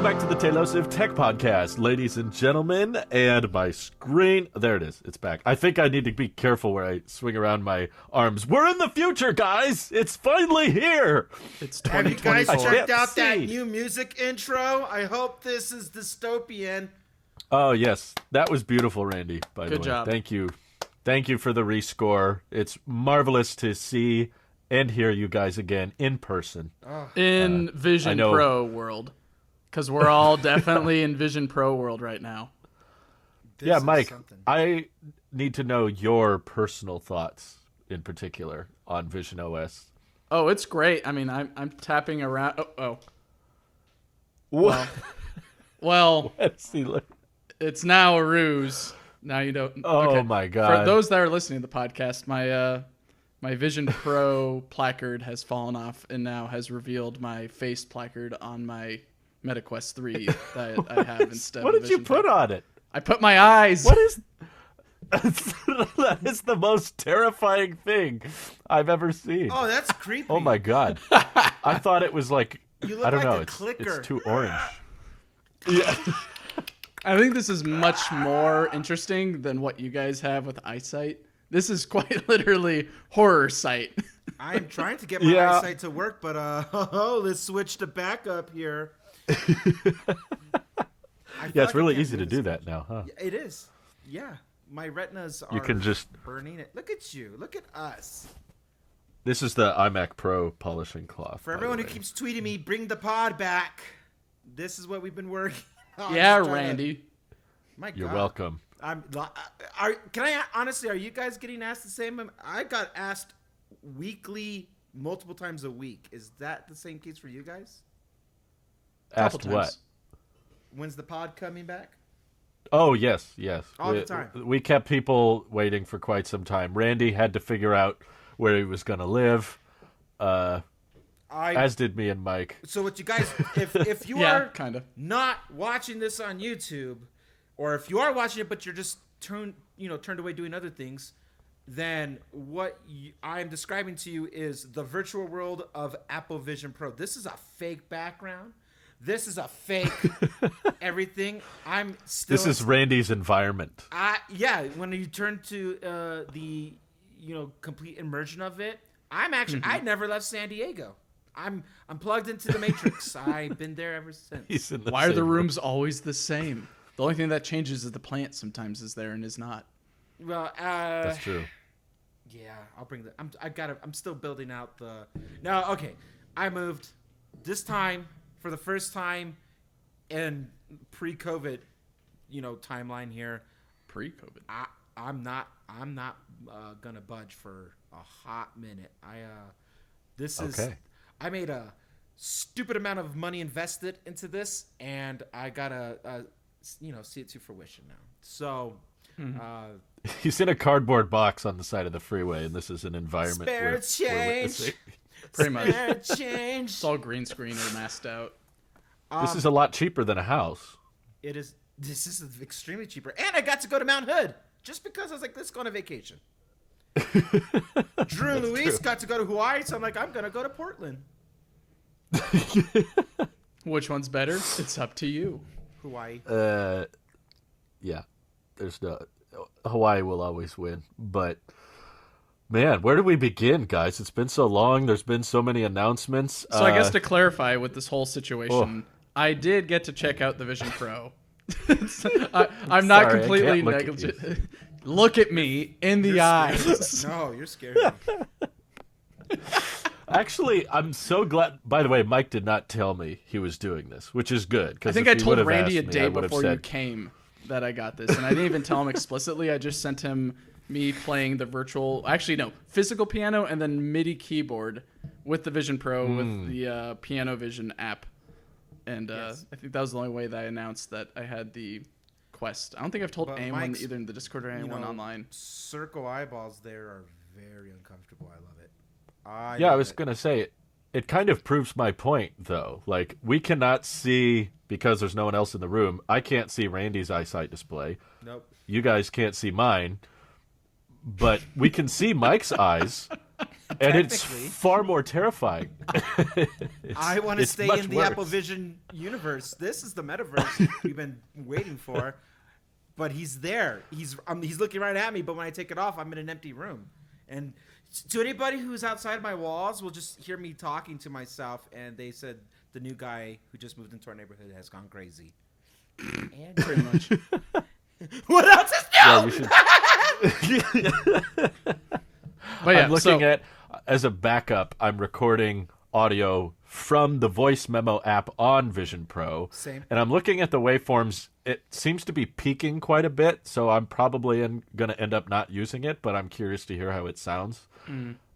back to the Tailosive Tech Podcast, ladies and gentlemen, and my screen, there it is, it's back. I think I need to be careful where I swing around my arms. We're in the future, guys! It's finally here! It's Have you guys 2024. checked out see. that new music intro? I hope this is dystopian. Oh, yes, that was beautiful, Randy, by the way. Good job. Thank you. Thank you for the rescore. It's marvelous to see and hear you guys again in person. In Vision know- Pro world. Because we're all definitely in Vision Pro world right now. This Yeah, is Mike, something. I need to know your personal thoughts in particular on Vision OS. Oh, it's great. I mean, I'm tapping around. Oh. What? Well, Let's see. Look. it's now a ruse. Now you don't. Oh, okay. my God. For those that are listening to the podcast, my Vision Pro placard has fallen off and now has revealed my face placard on my MetaQuest 3 that I have instead What of did you Vision put Pro. on it? I put my eyes. What is... That is the most terrifying thing I've ever seen. Oh, that's creepy. Oh, my God. I thought it was like... You look I don't like know. a It's clicker. too orange. Yeah. I think this is much more interesting than what you guys have with eyesight. This is quite literally horror sight. I am trying to get my Yeah. eyesight to work, but let's switch to backup here. Yeah, it's really easy to do that now, huh? It is. Yeah. My retinas are You can just... burning it. Look at you. Look at us. This is the iMac Pro polishing cloth. For by the everyone who way. keeps tweeting me, bring the pod back. This is what we've been working on. Yeah, Just trying to- Randy. My God. You're welcome. Can I honestly? Are you guys getting asked the same? I got asked weekly, multiple times a week. Is that the same case for you guys? Asked Couple what? times. When's the pod coming back? Oh, yes. All we, the time. We kept people waiting for quite some time. Randy had to figure out where he was going to live, as did me and Mike. So what you guys, if you Yeah, are kind of. not watching this on YouTube, or if you are watching it but you're just turned away doing other things, then what I'm describing to you is the virtual world of Apple Vision Pro. This is a fake background. This is a fake everything. I'm still. This is Randy's environment. Yeah. When you turn to the complete immersion of it, I'm actually I never left San Diego. I'm plugged into the Matrix. I've been there ever since. He's in the Why are the same room. rooms always the same? The only thing that changes is the plant sometimes is there and is not. Well, That's true. yeah, I'll bring that. I'm still building out the. No, okay. I moved this time for the first time in pre-COVID, timeline here. Pre-COVID. I'm not gonna budge for a hot minute. This is. Okay. I made a stupid amount of money invested into this, and I gotta see it to fruition now. So. He's in a cardboard box on the side of the freeway, and this is an environment Spare we're change. witnessing. Pretty much. Spare change. It's all green screen or masked out. This is a lot cheaper than a house. It is. This is extremely cheaper, and I got to go to Mount Hood just because I was like, let's go on a vacation. Drew and Luis got to go to Hawaii, so I'm like, I'm gonna go to Portland. Which one's better? It's up to you. Hawaii. Yeah. There's no... Hawaii will always win, but... Man, where do we begin, guys? It's been so long. There's been so many announcements. So I guess to clarify with this whole situation, I did get to check out the Vision Pro. I'm not Sorry, I completely can't look at negligent. Look at me in the eyes. No, you're scared. Actually, I'm so glad. By the way, Mike did not tell me he was doing this, which is good. I think I told Randy a day before you came that I got this, and I didn't even tell him explicitly. I just sent him me playing the physical piano and then MIDI keyboard with the Vision Pro with the Piano Vision app. And Yes. I think that was the only way that I announced that I had the Quest. I don't think I've told But anyone Mike's, either in the Discord or anyone online. Circle eyeballs there are very uncomfortable. I love it. I was going to say, it kind of proves my point, though. Like, we cannot see, because there's no one else in the room, I can't see Randy's eyesight display. Nope. You guys can't see mine. But we can see Mike's eyes. And it's far more terrifying. I want to stay in the worse. Apple Vision universe. This is the metaverse we've been waiting for. But he's there. He's looking right at me. But when I take it off, I'm in an empty room. And to anybody who's outside my walls will just hear me talking to myself. And they said the new guy who just moved into our neighborhood has gone crazy. And Pretty much. what else is new? But yeah, I'm looking at, as a backup, I'm recording audio from the voice memo app on Vision Pro. Same. And I'm looking at the waveforms. It seems to be peaking quite a bit, so I'm probably going to end up not using it, but I'm curious to hear how it sounds.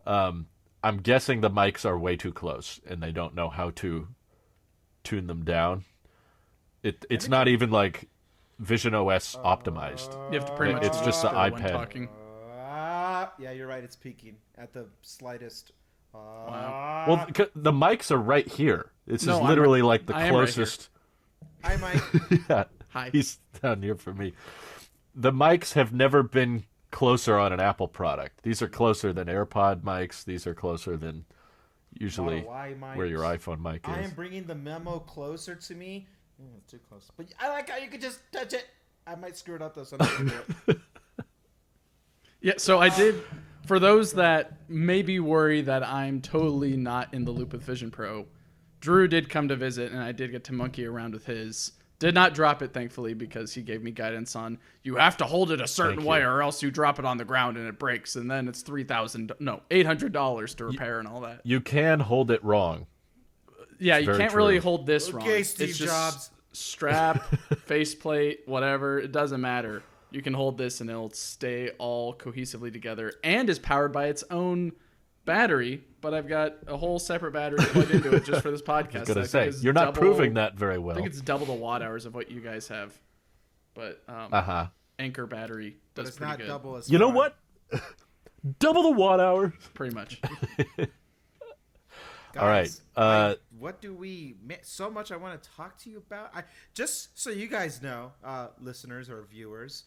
I'm guessing the mics are way too close, and they don't know how to tune them down. It's not even like Vision OS optimized. You have to pretty much. It's just the when iPad. talking. Yeah, you're right. It's peaking at the slightest. Wow. Well, the mics are right here. This No, is I'm literally right- like the I am right here. closest. Hi, Mike. Yeah, Hi. he's down here for me. The mics have never been closer on an Apple product. These are closer than AirPod mics. These are closer than usually where your iPhone mic is. I am bringing the memo closer to me. It's too close. But I like how you could just touch it. I might screw it up though. So I'm not gonna do it. Yeah, so I did. For those that maybe worry that I'm totally not in the loop with Vision Pro, Drew did come to visit, and I did get to monkey around with his. Did not drop it, thankfully, because he gave me guidance on you have to hold it a certain way, or else you drop it on the ground and it breaks, and then it's $800 to repair and all that. You can hold it wrong. Yeah, you very can't true. really hold this wrong. Okay, Steve It's just Jobs. strap, faceplate, whatever. It doesn't matter. You can hold this and it'll stay all cohesively together, and is powered by its own battery. But I've got a whole separate battery plugged into it just for this podcast. I was going I to say, think is you're not double- proving that very I well. think it's double the watt hours of what you guys have. But Anchor battery But does it's pretty not good. double as. You know far. what? Double the watt hours. Pretty much. Guys, All right. what do we? So much I want to talk to you about. Just so you guys know, listeners or viewers,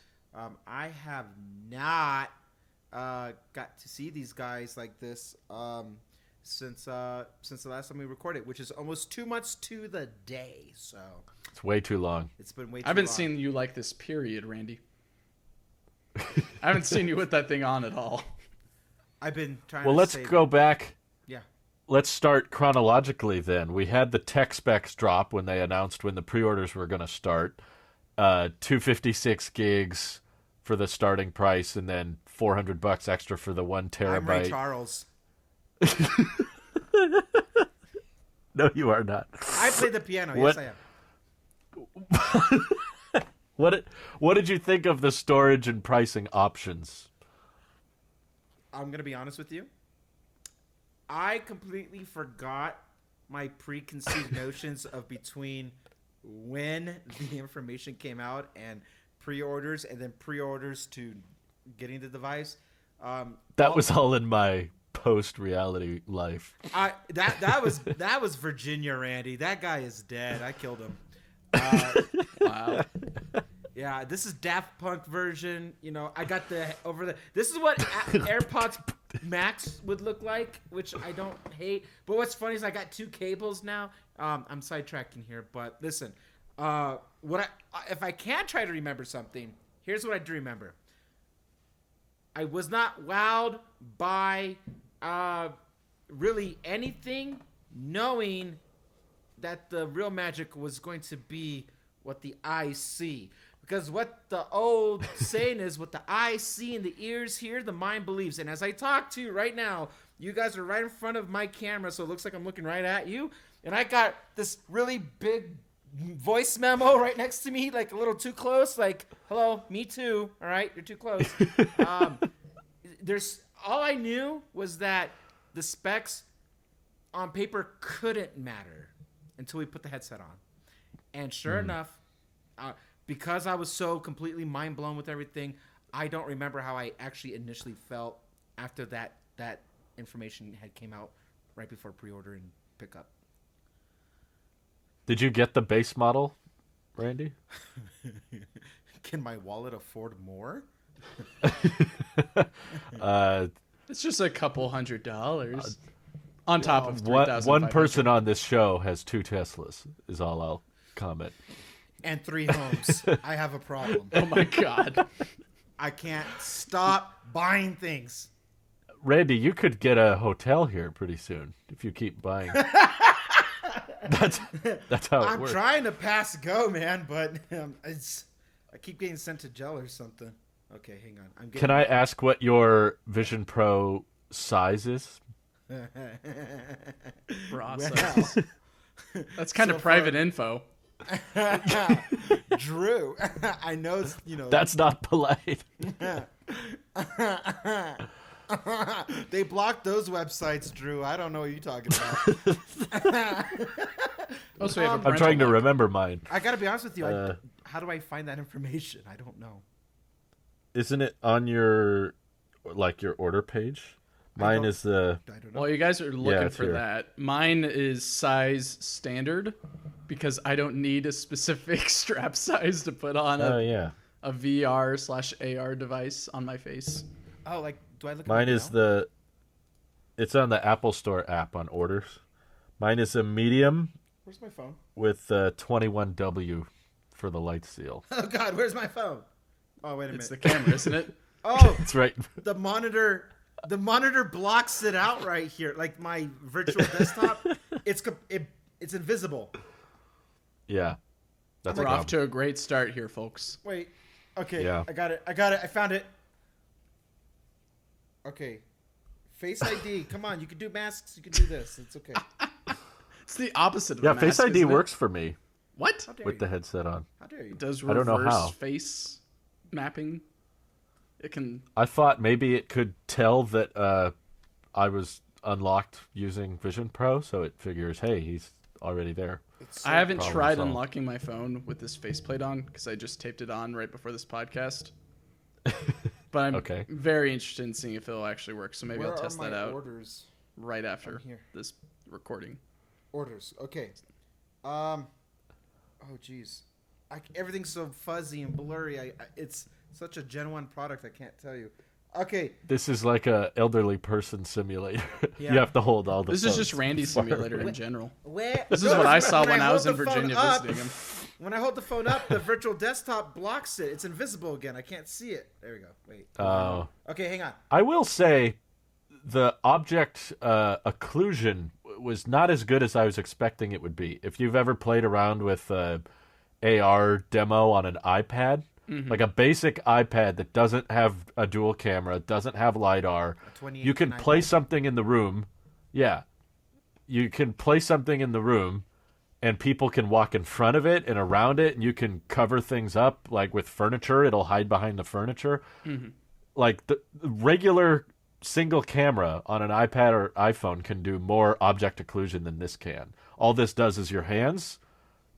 I have not got to see these guys like this since the last time we recorded, which is almost 2 months to the day. So It's way too long. it's been way. Too I haven't long. seen you like this, period, Randy. I haven't seen you with that thing on at all. I've been trying. Well, to let's save go it. back. Yeah. Let's start chronologically then. We had the tech specs drop when they announced when the pre-orders were going to start. 256 gigs for the starting price, and then $400 extra for the 1 I'm Ray terabyte. Charles. No, you are not. I play the piano. What? Yes, I am. What did you think of the storage and pricing options? I'm gonna be honest with you. I completely forgot my preconceived notions of between when the information came out and pre-orders, and then pre-orders to getting the device. That was all in my post-reality life. That was Virginia Randy. That guy is dead. I killed him. Wow. Yeah, this is Daft Punk version. You know, I got this is what AirPods Max would look like, which I don't hate. But what's funny is I got 2 cables now. I'm sidetracking here, but listen. If I can try to remember something, here's what I do remember. I was not wowed by really anything, knowing that the real magic was going to be what the eyes see. Because what the old saying is, what the eyes see and the ears hear, the mind believes. And as I talk to you right now, you guys are right in front of my camera, so it looks like I'm looking right at you. And I got this really big voice memo right next to me, like a little too close, like, hello, me too. All right, you're too close. All I knew was that the specs on paper couldn't matter until we put the headset on. And sure enough, because I was so completely mind blown with everything, I don't remember how I actually initially felt after that information had came out right before pre-order and pickup. Did you get the base model, Randy? Can my wallet afford more? It's just a couple $100 on top of 3,000. One person on this show has 2 Teslas. Is all I'll comment. And 3 homes. I have a problem. Oh my god. I can't stop buying things. Randy, you could get a hotel here pretty soon if you keep buying. That's how it works. I'm trying to pass go, man, but I keep getting sent to jail or something. Okay, hang on. Can I ask what your Vision Pro size is? Raw size. That's kind of private info. Drew, I know, That's not polite. They blocked those websites, Drew. I don't know what you're talking about. I'm trying to remember mine. I gotta be honest with you. How do I find that information? I don't know. Isn't it on your order page? Mine is the. I don't know. Well, you guys are looking for here. that. Mine is size standard because I don't need a specific strap size to put on a VR/AR device on my face. Oh, do I look? Mine is the. It's on the Apple Store app on orders. Mine is a medium. Where's my phone? With 21W for the light seal. Oh God, where's my phone? Oh, wait a minute. It's the camera, isn't it? Oh, That's right. The monitor blocks it out right here. Like my virtual desktop, it's invisible. Yeah. We're off to a great start here, folks. Wait. Okay. Yeah. I got it. I found it. Okay. Face ID. Come on. You can do masks. You can do this. It's okay. It's the opposite of Yeah, a mask, Face ID isn't it? works for me What? with the headset on. How dare you? It does I don't know reverse how. face mapping. It can. I thought maybe it could tell that I was unlocked using Vision Pro, so it figures, hey, he's already there. I haven't tried solved. unlocking my phone with this faceplate on because I just taped it on right before this podcast. But I'm very interested in seeing if it'll actually work. So maybe I'll test that out orders? right after this recording. Orders. Okay. Oh, geez. Everything's so fuzzy and blurry. It's such a Gen 1 product, I can't tell you. Okay. This is like a elderly person simulator. Yeah. You have to hold all the This is just Randy Simulator in general. This is what I saw when I was in Virginia visiting him. When I hold the phone up, the virtual desktop blocks it. It's invisible again. I can't see it. There we go. Wait. Oh. Okay, hang on. I will say the object occlusion was not as good as I was expecting it would be. If you've ever played around with AR demo on an iPad, like a basic iPad that doesn't have a dual camera, doesn't have LiDAR, you can play something in the room. Yeah. You can play something in the room and people can walk in front of it and around it, and you can cover things up. Like with furniture, it'll hide behind the furniture. Like the regular single camera on an iPad or iPhone can do more object occlusion than this can. All this does is your hands.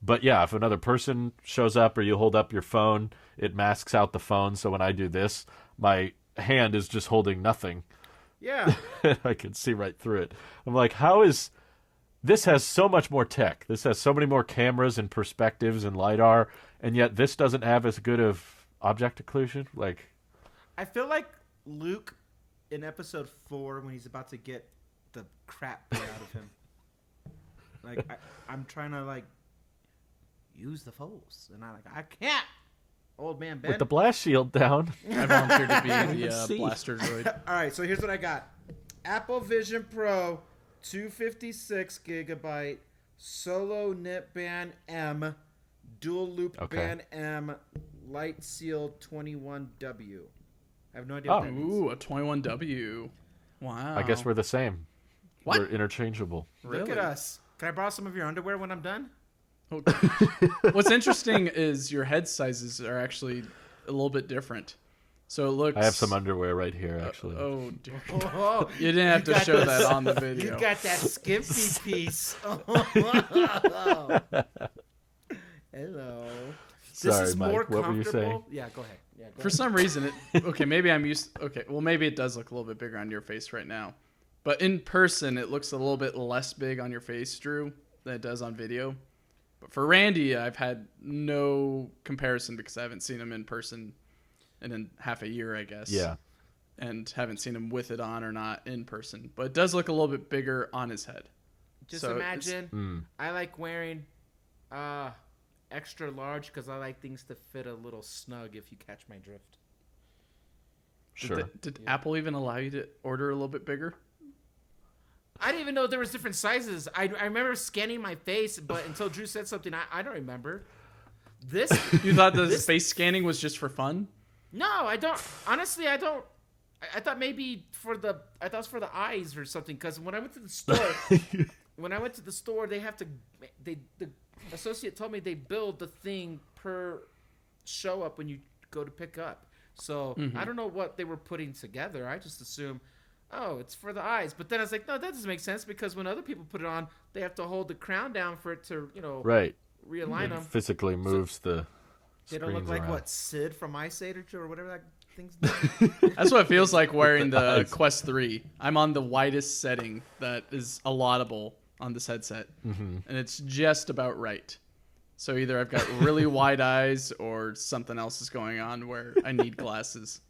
But yeah, if another person shows up or you hold up your phone, it masks out the phone. So when I do this, my hand is just holding nothing. Yeah. I can see right through it. I'm like, this has so much more tech. This has so many more cameras and perspectives and LiDAR, and yet this doesn't have as good of object occlusion. Like, I feel like Luke in episode 4 when he's about to get the crap beat out of him. Like, I'm trying to, use the force, and I can't. Old man Ben. with the blast shield down. I volunteered to be the blaster droid. All right, so here's what I got. Apple Vision Pro 256 gigabyte solo knit band M dual loop band M light seal 21W. I have no idea what that means. Ooh, a 21W. Wow. I guess we're the same. What? We're interchangeable. Really? Look at us. Can I borrow some of your underwear when I'm done? What's interesting is your head sizes are actually a little bit different. So it looks. I have some underwear right here, actually. Oh, dear. Oh, You didn't have to show that on the video. You got that skimpy piece. Hello. Sorry, This is Mike. more What were you saying? comfortable. Yeah, go ahead. Yeah, go For some reason, maybe I'm used. Okay, well, maybe it does look a little bit bigger on your face right now, but in person, it looks a little bit less big on your face, Drew, than it does on video. But for Randy, I've had no comparison because I haven't seen him in person in half a year, I guess. Yeah. and haven't seen him with it on or not in person. But it does look a little bit bigger on his head. Just imagine, I like wearing extra large because I like things to fit a little snug, if you catch my drift. Sure. Did Apple even allow you to order a little bit bigger? I didn't even know there was different sizes. I remember scanning my face, but until Drew said something, I don't remember. This You thought the face scanning was just for fun? No, I don't. Honestly, I don't. I thought maybe I thought it was for the eyes or something. Because when I went to the store, they have to. The associate told me they build the thing per show up when you go to pick up. So I don't know what they were putting together. I just assume, oh, it's for the eyes. But then I was like, no, that doesn't make sense because when other people put it on, they have to hold the crown down for it to, right. realign them. Physically moves the. They don't look like around. What, Sid from Ice Age or whatever that thing's doing. That's what it feels like wearing the Quest 3. I'm on the widest setting that is allotable on this headset, and it's just about right. So either I've got really wide eyes or something else is going on where I need glasses.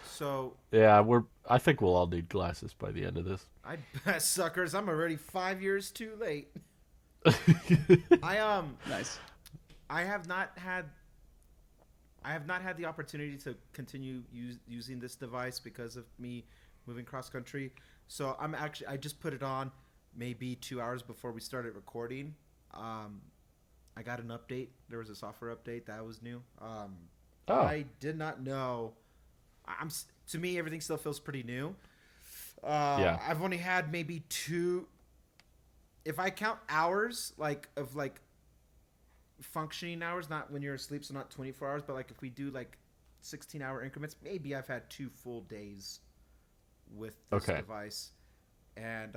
So yeah, I think we'll all need glasses by the end of this. I bet, suckers. I'm already 5 years too late. Nice. I have not had the opportunity to continue using this device because of me moving cross country. So I just put it on maybe 2 hours before we started recording. I got an update. There was a software update that was new. I did not know. To me, everything still feels pretty new. Yeah. I've only had maybe 2. If I count hours, of functioning hours, not when you're asleep, so not 24 hours, but if we do 16-hour increments, maybe I've had 2 full days with this device, and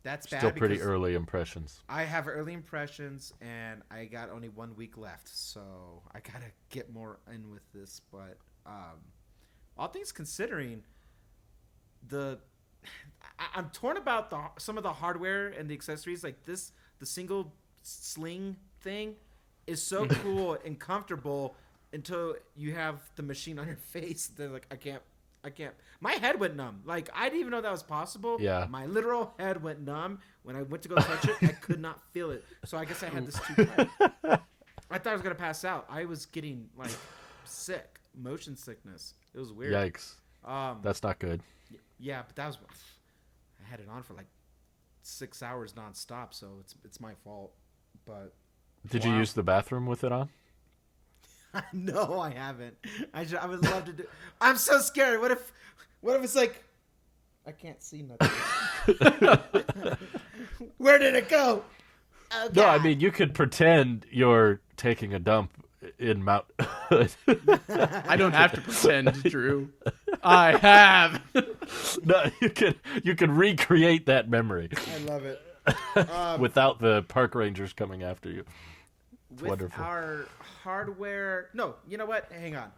that's bad. Still pretty early impressions. I have early impressions, and I got only 1 week left, so I gotta get more in with this. But all things considering, I'm torn about some of the hardware and the accessories. The single sling thing is so cool and comfortable until you have the machine on your face. They're like, I can't. My head went numb. I didn't even know that was possible. Yeah. My literal head went numb when I went to go touch it. I could not feel it. So I guess I had this too tight. I thought I was gonna pass out. I was getting sick, motion sickness. It was weird. Yikes. That's not good. Yeah, but I had it on for 6 hours nonstop, so it's my fault. But did you use the bathroom with it on? No, I haven't. I would love to do. I'm so scared. What if it's I can't see nothing. Where did it go? Oh, no, I mean you could pretend you're taking a dump in Mount Hood. I don't have to pretend, Drew. I have. No, you can recreate that memory. I love it. Without the park rangers coming after you. It's with wonderful. Our hardware. No, you know what? Hang on.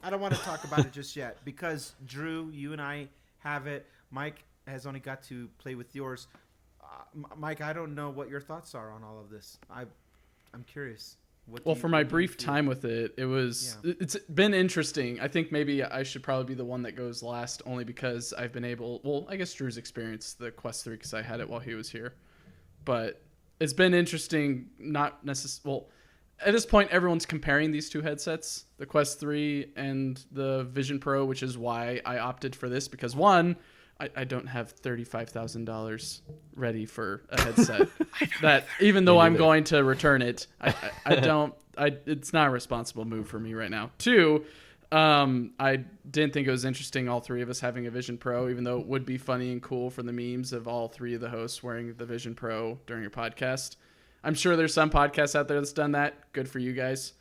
I don't want to talk about it just yet because Drew, you and I have it. Mike has only got to play with yours. Mike, I don't know what your thoughts are on all of this. I'm curious. For my brief time with it, it's been interesting. I think maybe I should probably be the one that goes last only because I've been able, I guess Drew's experienced the Quest 3 because I had it while he was here. But it's been interesting, not necessarily, at this point, everyone's comparing these two headsets, the Quest 3 and the Vision Pro, which is why I opted for this because one, I don't have $35,000 ready for a headset that even though I'm going to return it, it's not a responsible move for me right now. Two, I didn't think it was interesting all three of us having a Vision Pro, even though it would be funny and cool for the memes of all three of the hosts wearing the Vision Pro during your podcast. I'm sure there's some podcasts out there that's done that. Good for you guys.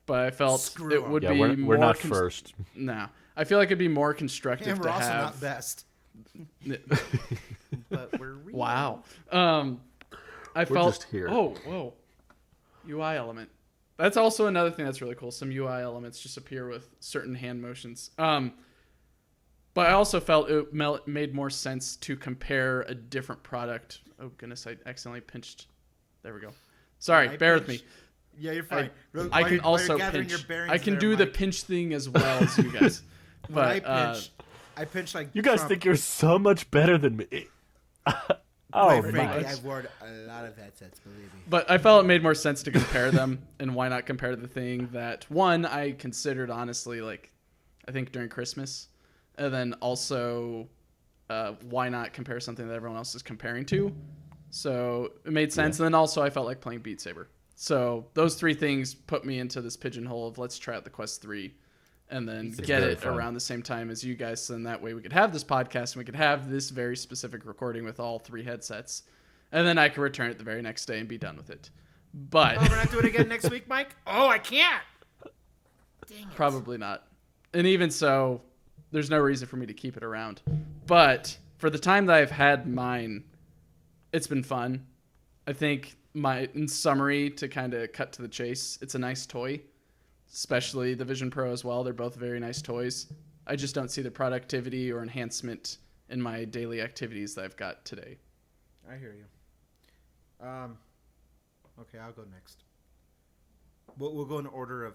But I felt it would be more... We're not first. No. I feel like it'd be more constructive and we're to also have... not best. But we're real. Wow. We're just here. Oh, whoa. UI element. That's also another thing that's really cool. Some UI elements just appear with certain hand motions. But I also felt it made more sense to compare a different product. Oh, goodness. I accidentally pinched. There we go. Sorry. Bear with me. Yeah, you're fine. I can also pinch. I can do the pinch thing as well as you guys. When I pinch, I pinch like you guys Trump. think you're so much better than me. Quite frankly, I've worn a lot of headsets, believe me. But I felt it made more sense to compare them, and why not compare the thing that, one, I considered honestly, like, I think during Christmas, and then also, why not compare something that everyone else is comparing to? So it made sense, and then also I felt like playing Beat Saber. So those three things put me into this pigeonhole of let's try out the Quest 3 and then get it around the same time as you guys. And that way we could have this podcast and we could have this very specific recording with all three headsets. And then I could return it the very next day and be done with it. But we're not doing it again next week, Mike? Oh, I can't. Dang it. Probably not. And even so, there's no reason for me to keep it around. But for the time that I've had mine, it's been fun. I think in summary, to kind of cut to the chase, it's a nice toy. Especially the Vision Pro as well. They're both very nice toys. I just don't see the productivity or enhancement in my daily activities that I've got today. I hear you. Okay, I'll go next. We'll go in order of,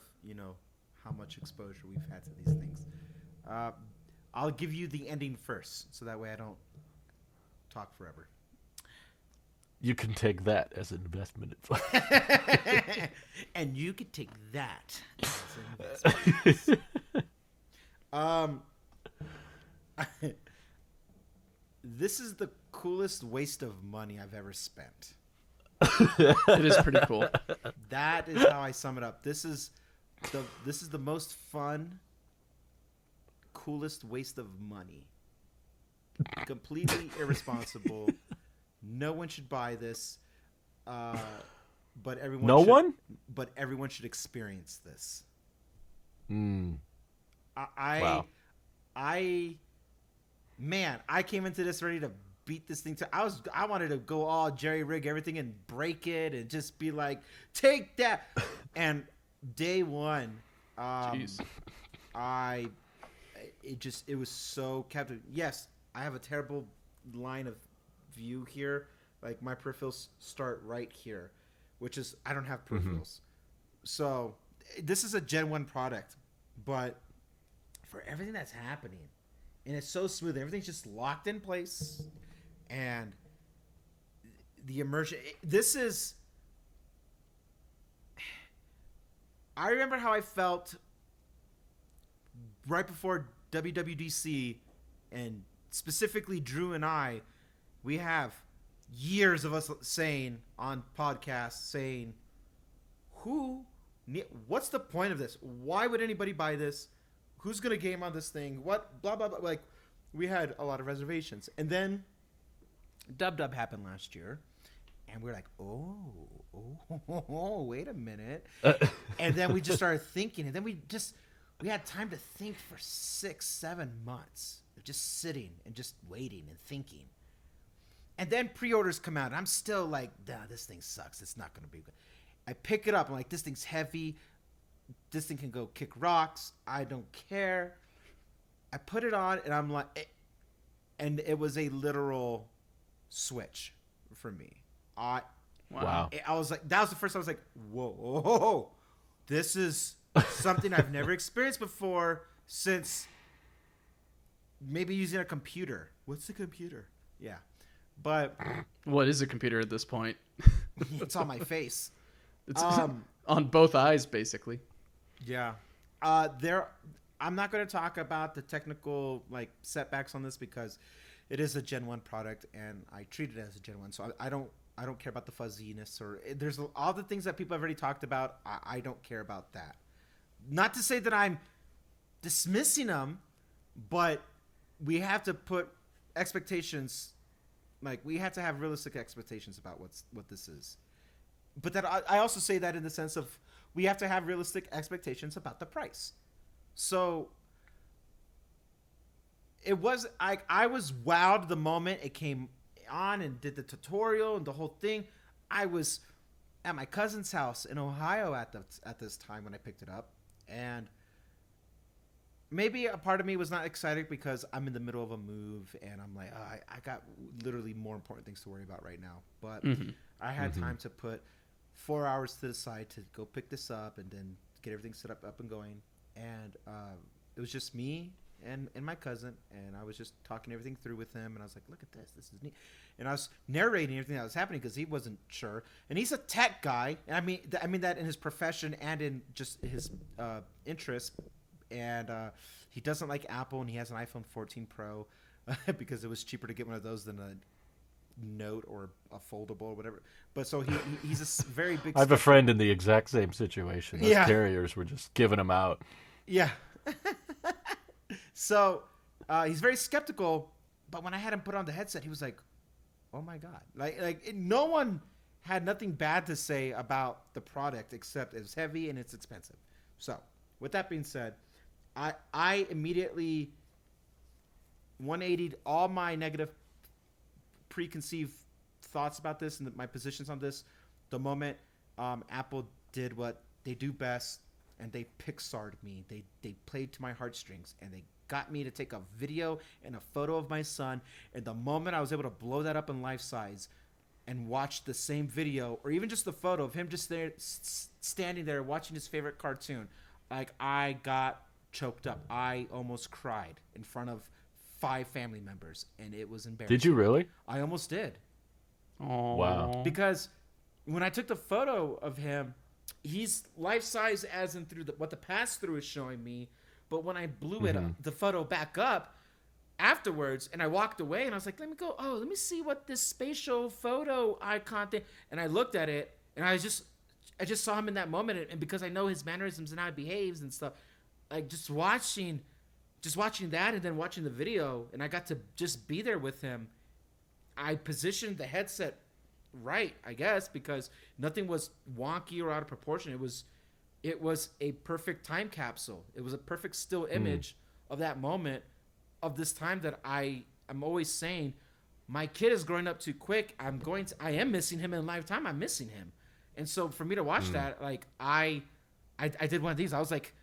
how much exposure we've had to these things. I'll give you the ending first, so that way I don't talk forever. You can take that as an investment. And you could take that as an investment. This is the coolest waste of money I've ever spent. It is pretty cool. That is how I sum it up. This is the most fun, coolest waste of money. Completely irresponsible. No one should buy this, but everyone. But everyone should experience this. Wow. I came into this ready to beat this thing. I wanted to go all jerry rig everything and break it and just be like, take that. And day one, it was so captivating. Yes, I have a terrible line of view here. Like my peripherals start right here, which is I don't have peripherals. So this is a Gen 1 product, but for everything that's happening, and it's so smooth, everything's just locked in place, and the immersion. I remember how I felt right before WWDC, and specifically Drew and I. We have years of us saying on podcasts, saying, what's the point of this? Why would anybody buy this? Who's going to game on this thing? What? Blah, blah, blah. Like, we had a lot of reservations. And then Dub happened last year. And we're like, oh, wait a minute. And then we just started thinking. And then we had time to think for 6-7 months. Just sitting and just waiting and thinking. And then pre-orders come out, and I'm still like, this thing sucks. It's not going to be good. I pick it up. I'm like, this thing's heavy. This thing can go kick rocks. I don't care. I put it on, and I'm like, and it was a literal switch for me. Wow. I was like, that was the first time I was like, whoa. This is something I've never experienced before since maybe using a computer. What's a computer? Yeah. But what is a computer at this point? It's on my face. It's on both eyes, basically. Yeah. I'm not going to talk about the technical setbacks on this because it is a Gen 1 product and I treat it as a Gen 1. So I don't care about the fuzziness or there's all the things that people have already talked about. I don't care about that. Not to say that I'm dismissing them, but we have to put expectations. We have to have realistic expectations about what this is. But that I also say that in the sense of we have to have realistic expectations about the price. So it was I was wowed the moment it came on and did the tutorial and the whole thing. I was at my cousin's house in Ohio at this time when I picked it up, and maybe a part of me was not excited because I'm in the middle of a move and I'm like, I got literally more important things to worry about right now. But I had time to put 4 hours to the side to go pick this up and then get everything set up and going. And it was just me and my cousin, and I was just talking everything through with him, and I was like, look at this. This is neat. And I was narrating everything that was happening because he wasn't sure. And he's a tech guy. And I mean that in his profession and in just his interests. And he doesn't like Apple, and he has an iPhone 14 Pro because it was cheaper to get one of those than a Note or a foldable or whatever. But so he's a very big. I have a friend in the exact same situation. Those carriers were just giving them out. Yeah. So he's very skeptical. But when I had him put on the headset, he was like, "Oh my god!" No one had nothing bad to say about the product except it's heavy and it's expensive. So with that being said, I immediately 180'd all my negative preconceived thoughts about this and my positions on this the moment Apple did what they do best, and they Pixar'd me. They played to my heartstrings, and they got me to take a video and a photo of my son. And the moment I was able to blow that up in life size and watch the same video, or even just the photo of him just there standing there watching his favorite cartoon, like, I got choked up. I almost cried in front of 5 family members, and it was embarrassing. Did you really? I almost did. Oh wow! Because when I took the photo of him, he's life size as in through what the pass through is showing me. But when I blew it up, the photo back up afterwards, and I walked away, and I was like, let me see what this spatial photo icon thing. And I looked at it, and I just saw him in that moment, and because I know his mannerisms and how he behaves and stuff, like just watching that and then watching the video, and I got to just be there with him. I positioned the headset right, I guess, because nothing was wonky or out of proportion. It was a perfect time capsule. It was a perfect still image of that moment, of this time that I'm always saying, my kid is growing up too quick. I am missing him in lifetime. I'm missing him. And so for me to watch that, like, I did one of these. I was like,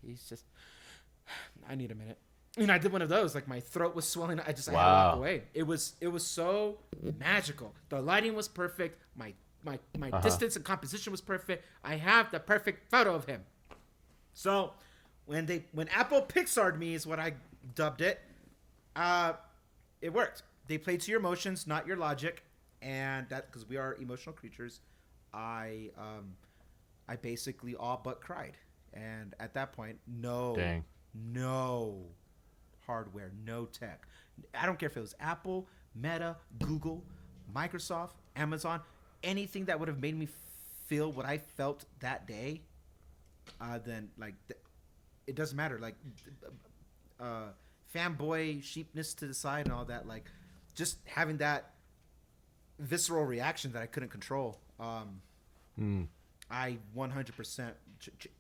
he's just, I need a minute. I did one of those. Like, my throat was swelling. I had to walk away. It was so magical. The lighting was perfect. My distance and composition was perfect. I have the perfect photo of him. So when Apple Pixar'd me is what I dubbed it, it worked. They play to your emotions, not your logic, and that, because we are emotional creatures, I basically all but cried. And at that point, no hardware, no tech. I don't care if it was Apple, Meta, Google, Microsoft, Amazon, anything that would have made me feel what I felt that day, then, like, it doesn't matter. Like, fanboy sheepness to the side and all that, like, just having that visceral reaction that I couldn't control. I 100%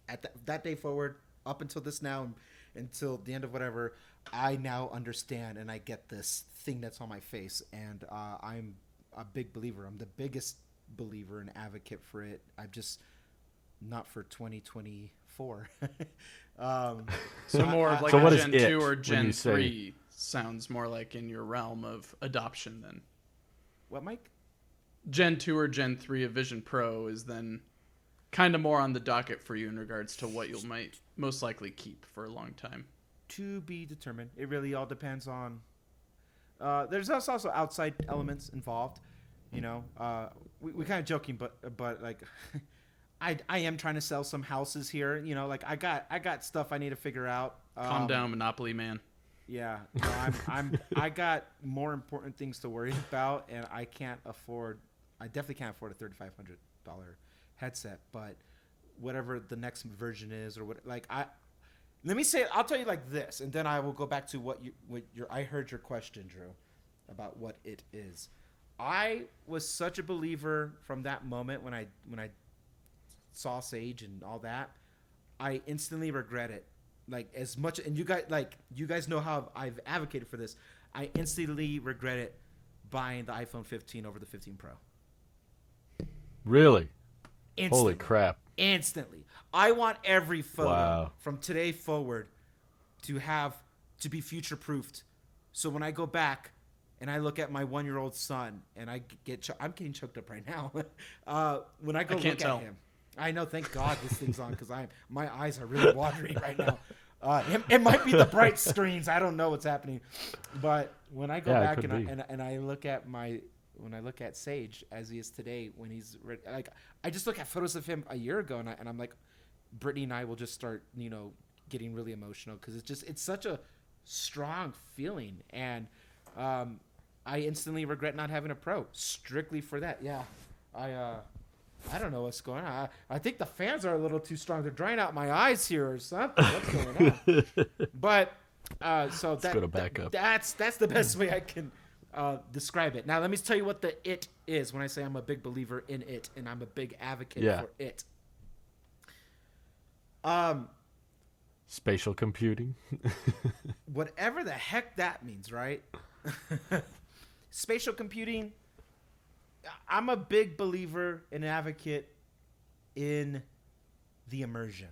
at that day forward, up until this now, until the end of whatever, I now understand, and I get this thing that's on my face, and I'm a big believer. I'm the biggest believer and advocate for it. I'm just not for 2024. So more of like a Gen 2 or Gen 3 sounds more like in your realm of adoption then. What, Mike? Gen 2 or Gen 3 of Vision Pro is then kind of more on the docket for you in regards to what you might most likely keep for a long time. To be determined. It really all depends on. There's also outside elements involved. You know, we kind of joking, but like, I am trying to sell some houses here. You know, like I got stuff I need to figure out. Calm down, Monopoly man. Yeah, no, I got more important things to worry about, and I definitely can't afford a $3,500 headset. But whatever the next version is, or what, like let me say, I'll tell you like this, and then I will go back to I heard your question, Drew, about what it is. I was such a believer from that moment when I saw Sage and all that. I instantly regret it. Like, as much, and you guys know how I've advocated for this. I instantly regret it buying the iPhone 15 over the 15 Pro. Really? Instantly. Holy crap. Instantly. I want every photo from today forward to be future proofed. So when I go back and I look at my 1-year-old son and I'm getting choked up right now. When I go look at him, I know, thank God this thing's on, because my eyes are really watering right now. It might be the bright screens. I don't know what's happening, but when I go back and I look at Sage as he is today, when he's like, I just look at photos of him a year ago, and I'm like, Brittany and I will just start, getting really emotional because it's such a strong feeling, and I instantly regret not having a pro strictly for that. Yeah, I don't know what's going on. I think the fans are a little too strong. They're drying out my eyes here or something. What's going on? But so that's the best way I can describe it. Now let me tell you what the it is when I say I'm a big believer in it and I'm a big advocate for it. Spatial computing. Whatever the heck that means, right? Spatial computing. I'm a big believer and advocate in the immersion.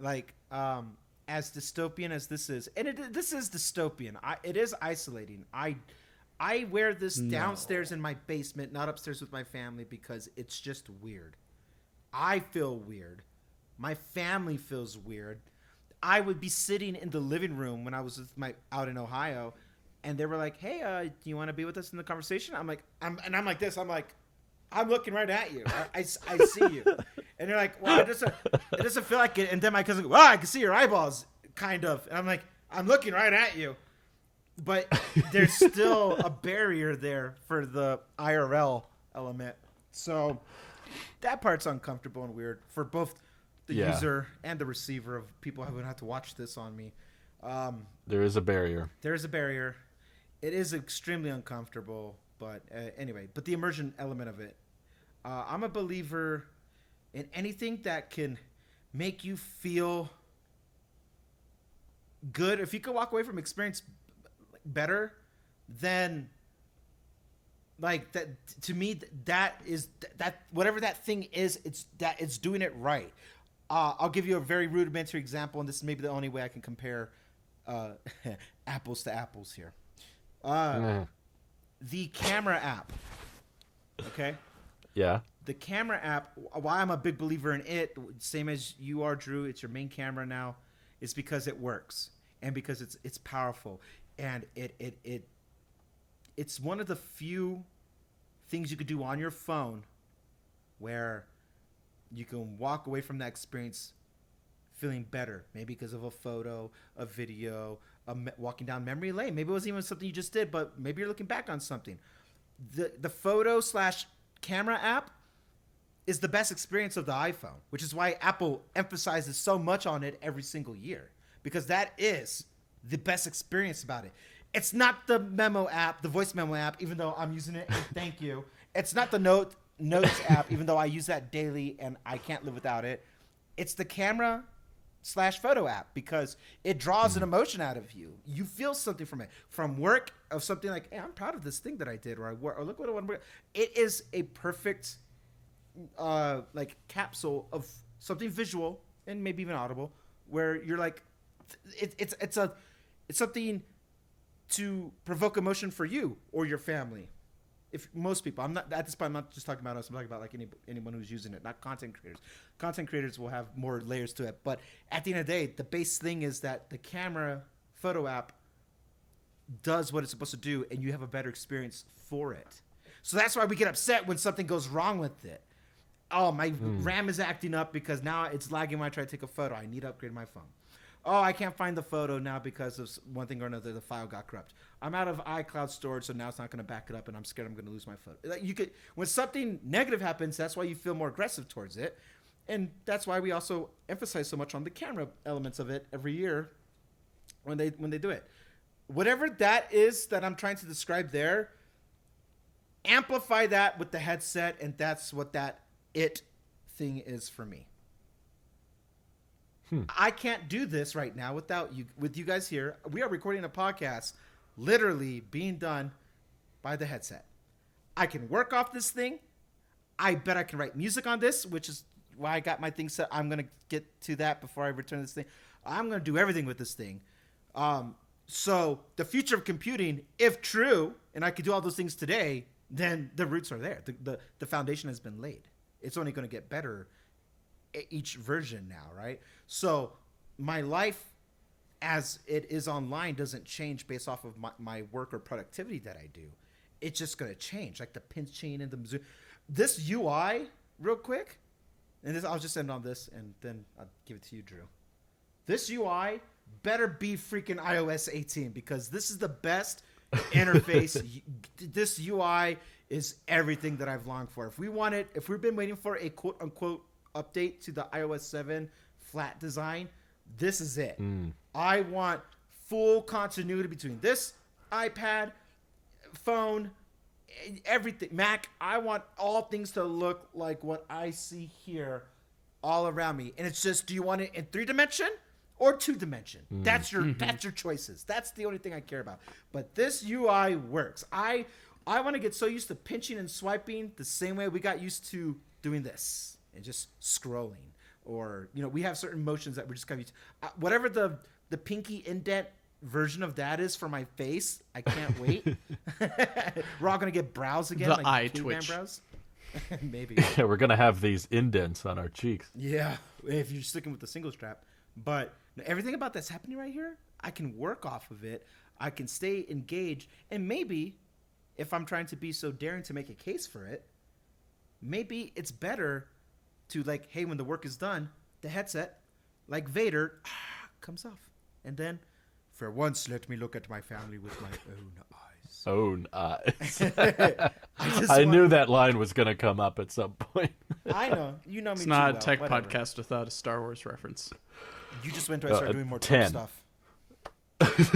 Like, as dystopian as this is, and this is dystopian. It is isolating. I wear this downstairs in my basement, not upstairs with my family, because it's just weird. I feel weird. My family feels weird. I would be sitting in the living room when I was out in Ohio, and they were like, "Hey, do you want to be with us in the conversation?" I'm like, I'm like this. I'm like, I'm looking right at you. I see you, and they're like, "Well, it doesn't feel like it." And then my cousin, "Well, I can see your eyeballs, kind of." And I'm like, "I'm looking right at you," but there's still a barrier there for the IRL element. So that part's uncomfortable and weird for both the user and the receiver of people who would have to watch this on me. There is a barrier. There is a barrier. It is extremely uncomfortable, but anyway. But the immersion element of it, I'm a believer in anything that can make you feel good. If you could walk away from experience better, then like that. To me, that is that whatever that thing is, it's doing it right. I'll give you a very rudimentary example, and this is maybe the only way I can compare apples to apples here. The camera app. Okay? Yeah. The camera app, why I'm a big believer in it, same as you are, Drew, it's your main camera now, is because it works and because it's powerful. And it's one of the few things you could do on your phone where you can walk away from that experience feeling better, maybe because of a photo, a video, walking down memory lane. Maybe it wasn't even something you just did, but maybe you're looking back on something. The photo/camera app is the best experience of the iPhone, which is why Apple emphasizes so much on it every single year, because that is the best experience about it. It's not the memo app, the voice memo app, even though I'm using it, and thank you. It's not the notes app, even though I use that daily and I can't live without it. It's the camera/photo app because it draws an emotion out of you. You feel something from it, from work, of something like, hey, I'm proud of this thing that I did, or look what I want to. It is a perfect like capsule of something visual and maybe even audible, where you're like, it's something to provoke emotion for you or your family. If most people, I'm not at this point, I'm not just talking about us. I'm talking about like anyone who's using it, not content creators. Content creators will have more layers to it, but at the end of the day, the base thing is that the camera photo app does what it's supposed to do, and you have a better experience for it. So that's why we get upset when something goes wrong with it. Oh, my RAM is acting up because now it's lagging when I try to take a photo. I need to upgrade my phone. Oh, I can't find the photo now because of one thing or another. The file got corrupt. I'm out of iCloud storage, so now it's not going to back it up, and I'm scared I'm going to lose my photo. Like when something negative happens, that's why you feel more aggressive towards it, and that's why we also emphasize so much on the camera elements of it every year when they do it. Whatever that is that I'm trying to describe there, amplify that with the headset, and that's what that it thing is for me. I can't do this right now without you, with you guys here. We are recording a podcast literally being done by the headset. I can work off this thing. I bet I can write music on this, which is why I got my thing set. I'm going to get to that before I return this thing. I'm going to do everything with this thing. So the future of computing, if true, and I could do all those things today, then the roots are there. The foundation has been laid. It's only going to get better each version now, right? So my life as it is online doesn't change based off of my work or productivity that I do. It's just going to change, like the pinching and the zoom. This UI, real quick, and this I'll just end on this, and then I'll give it to you, Drew. This UI better be freaking iOS 18 because this is the best interface. This UI is everything that I've longed for. If we've been waiting for a quote unquote update to the iOS 7 flat design, this is it. I want full continuity between this iPad, phone, everything, Mac. I want all things to look like what I see here all around me. And it's just, do you want it in 3-dimension or 2-dimension? That's your choices. That's the only thing I care about. But this UI works. I want to get so used to pinching and swiping the same way we got used to doing this and just scrolling. Or, we have certain motions that we're just going to use. Whatever the pinky indent version of that is for my face, I can't wait. We're all going to get brows again. The like eye twitch. Brows. Maybe. Yeah, we're going to have these indents on our cheeks. Yeah, if you're sticking with the single strap. But everything about that's happening right here, I can work off of it. I can stay engaged. And maybe, if I'm trying to be so daring to make a case for it, maybe it's better to, like, hey, when the work is done, the headset, like Vader, comes off. And then, for once, let me look at my family with my own eyes. I knew that line was going to come up at some point. I know. You know me It's too not well. a tech Whatever. podcast without a Star Wars reference. You just went to start doing more 10. tech stuff.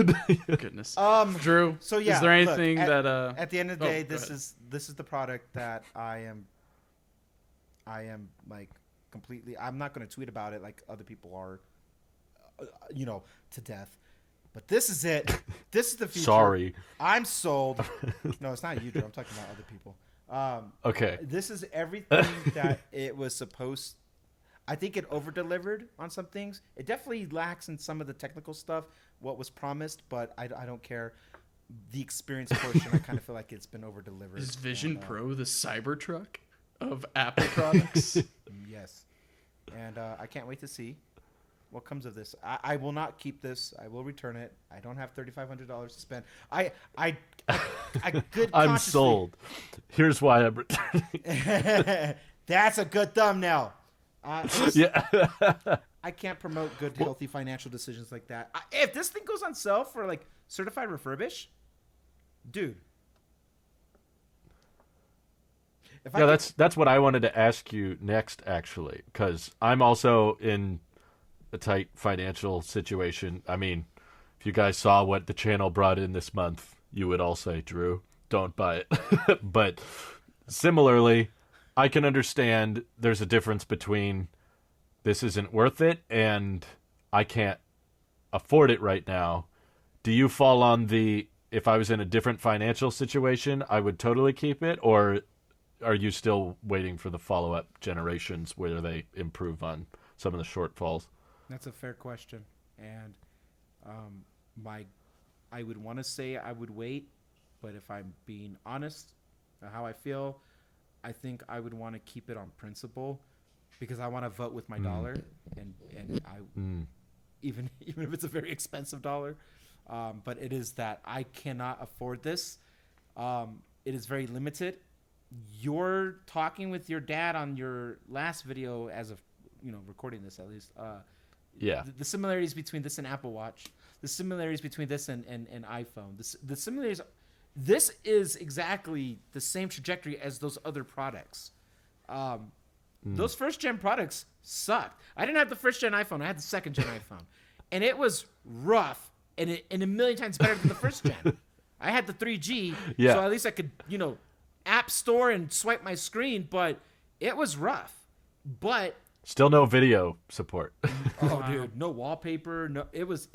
Goodness. Drew. So yeah, is there anything look, that at the end of the day, go this ahead. is the product that I am like completely. I'm not going to tweet about it like other people are, to death. But this is it. This is the future. Sorry. I'm sold. No, it's not you, Drew. I'm talking about other people. Okay. This is everything that it was supposed. I think it over-delivered on some things. It definitely lacks in some of the technical stuff, what was promised, but I don't care. The experience portion, I kind of feel like it's been over-delivered. Is Vision Pro the Cybertruck of Apple products? Yes. And I can't wait to see what comes of this. I will not keep this. I will return it. I don't have $3,500 to spend. I good. I'm sold. Here's why I'm returning. That's a good thumbnail. Yeah. I can't promote good, healthy financial decisions like that. If this thing goes on sale for like certified refurbish, dude. That's what I wanted to ask you next, actually, because I'm also in a tight financial situation. I mean, if you guys saw what the channel brought in this month, you would all say, Drew, don't buy it. But similarly, I can understand there's a difference between this isn't worth it and I can't afford it right now. Do you fall on the, if I was in a different financial situation, I would totally keep it? Or are you still waiting for the follow-up generations where they improve on some of the shortfalls? That's a fair question. And I would want to say I would wait, but if I'm being honest, how I feel, I think I would want to keep it on principle because I want to vote with my dollar, and even if it's a very expensive dollar, but it is that I cannot afford this. It is very limited. You're talking with your dad on your last video, as of recording this at least. Yeah. The similarities between this and Apple Watch, the similarities between this and iPhone, the similarities. This is exactly the same trajectory as those other products. Those first-gen products sucked. I didn't have the first-gen iPhone. I had the second-gen iPhone. And it was rough and a million times better than the first-gen. I had the 3G, so at least I could, app store and swipe my screen, but it was rough. But still no video support. Dude, no wallpaper. No, it was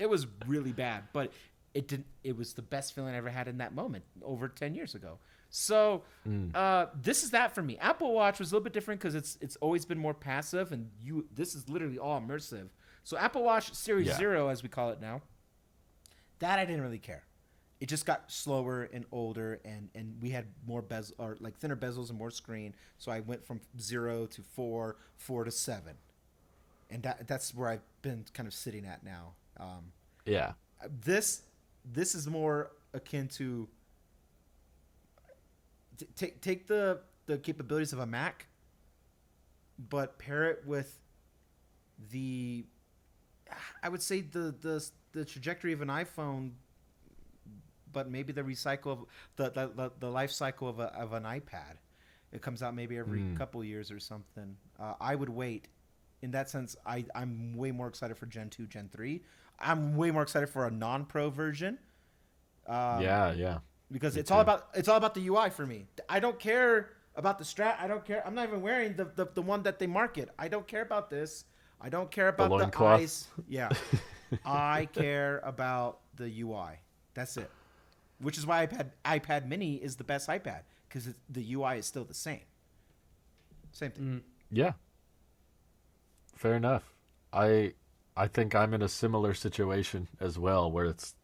really bad, but it was the best feeling I ever had in that moment over 10 years ago. So this is that for me. Apple Watch was a little bit different because it's always been more passive, and this is literally all immersive. So Apple Watch Series 0, as we call it now, that I didn't really care. It just got slower and older, and we had more bezel, or like thinner bezels and more screen. So I went from 0 to 4 to 7. and that's where I've been kind of sitting at now. Yeah. This is more akin to take the capabilities of a Mac, but pair it with I would say the trajectory of an iPhone, but maybe the life cycle of an iPad. It comes out maybe every couple years or something. I would wait. In that sense, I'm way more excited for Gen 2, Gen 3. I'm way more excited for a non-pro version. Yeah. Because it's all about the UI for me. I don't care about the Strat. I don't care. I'm not even wearing the one that they market. I don't care about this. I don't care about the eyes. Yeah. I care about the UI. That's it. Which is why iPad Mini is the best iPad, because the UI is still the same. Same thing. Yeah. Fair enough. I think I'm in a similar situation as well, where it's,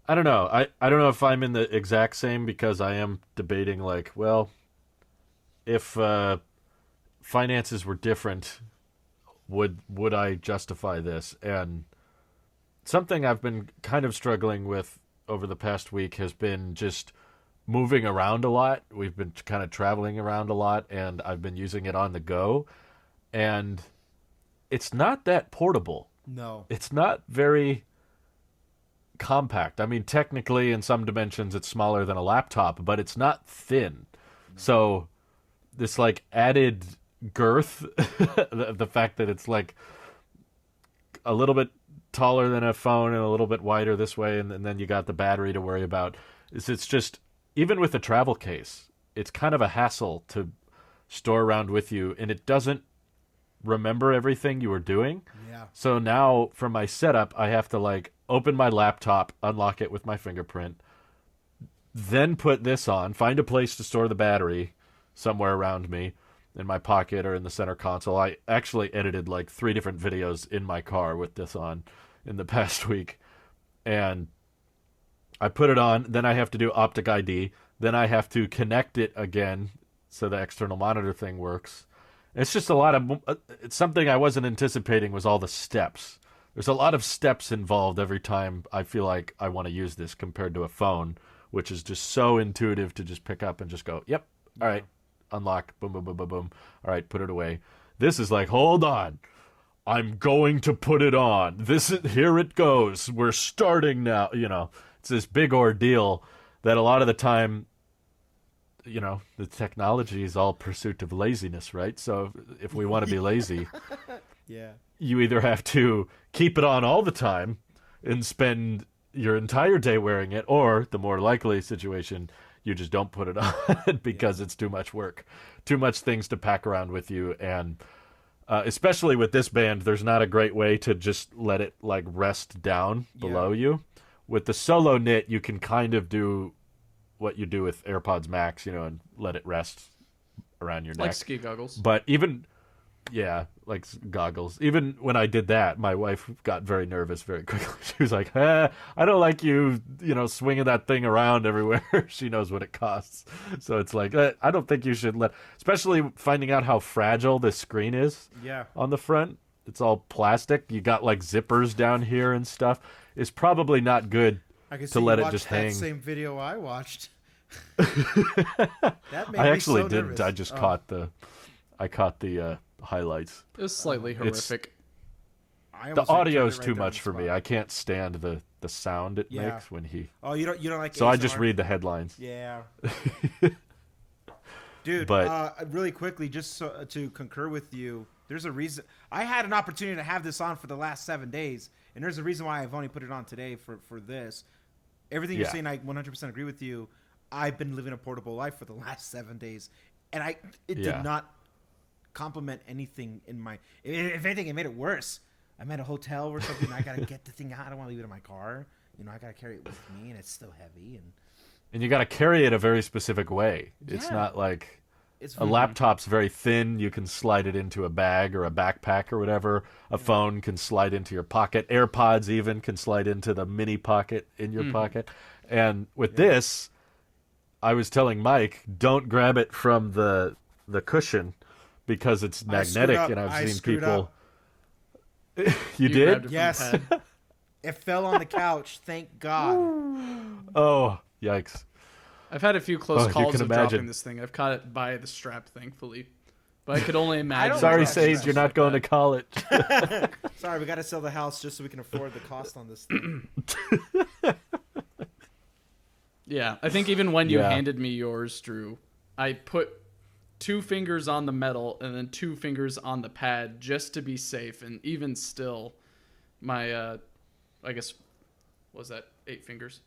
I don't know. I don't know if I'm in the exact same, because I am debating, like, well, if finances were different, would I justify this? And something I've been kind of struggling with over the past week has been just moving around a lot. We've been kind of traveling around a lot, and I've been using it on the go. And it's not that portable. No. It's not very compact. I mean, technically, in some dimensions, it's smaller than a laptop, but it's not thin. No. So this, like, added girth, the fact that it's, like, a little bit taller than a phone and a little bit wider this way, and then you got the battery to worry about. It's just, even with a travel case, it's kind of a hassle to store around with you, and it doesn't remember everything you were doing. Yeah. So now for my setup, I have to, like, open my laptop, unlock it with my fingerprint, then put this on, find a place to store the battery somewhere around me, in my pocket or in the center console. I actually edited like 3 different videos in my car with this on in the past week. And I put it on, then I have to do Optic ID, then I have to connect it again so the external monitor thing works. It's just a lot of, it's something I wasn't anticipating, was all the steps. There's a lot of steps involved every time I feel like I want to use this, compared to a phone, which is just so intuitive to just pick up and just go, yep, all right, unlock, boom, boom, boom, boom, boom. All right, put it away. This is like, hold on, I'm going to put it on. Here it goes. We're starting now. You know, it's this big ordeal that a lot of the time, you know, the technology is all pursuit of laziness, right? So if we want to be lazy, yeah, you either have to keep it on all the time and spend your entire day wearing it, or the more likely situation, you just don't put it on because it's too much work, too much things to pack around with you. And especially with this band, there's not a great way to just let it like rest down below you. With the Solo Knit, you can kind of do what you do with AirPods Max, you know, and let it rest around your neck. Like ski goggles. But even, yeah, like goggles. Even when I did that, my wife got very nervous very quickly. She was like, I don't like you know, swinging that thing around everywhere. She knows what it costs. So it's like, I don't think you should especially finding out how fragile this screen is on the front. It's all plastic. You got like zippers down here and stuff. It's probably not good to let it just hang. That same video I watched. That made I me actually so didn't. nervous. I just caught the highlights. It was slightly horrific. The audio is too much for me. I can't stand the sound it makes when he. Oh, you don't like. So ASMR? I just read the headlines. Yeah. Dude, but really quickly, just to concur with you, there's a reason. I had an opportunity to have this on for the last 7 days, and there's a reason why I've only put it on today for this. Everything you're saying, I 100% agree with you. I've been living a portable life for the last 7 days, and it did not complement anything in my. If anything, it made it worse. I'm at a hotel or something. I gotta get the thing out. I don't want to leave it in my car. You know, I gotta carry it with me, and it's still heavy. And you gotta carry it a very specific way. It's not like a laptop's very thin. You can slide it into a bag or a backpack or whatever. A phone can slide into your pocket. AirPods even can slide into the mini pocket in your pocket. And with this, I was telling Mike, don't grab it from the cushion because it's magnetic, and I've seen people. You did? grabbed it from the Yes. pad. It fell on the couch. Thank God. Oh, yikes. I've had a few close You calls can of imagine. dropping this thing. I've caught it by the strap, thankfully. But I could only imagine. Sorry, drop Sage, straps you're not like going that. to college. Sorry, we got to sell the house just so we can afford the cost on this thing. Yeah, I think even when you Yeah. handed me yours, Drew, I put 2 fingers on the metal and then 2 fingers on the pad just to be safe. And even still, my, I guess, what was that 8 fingers?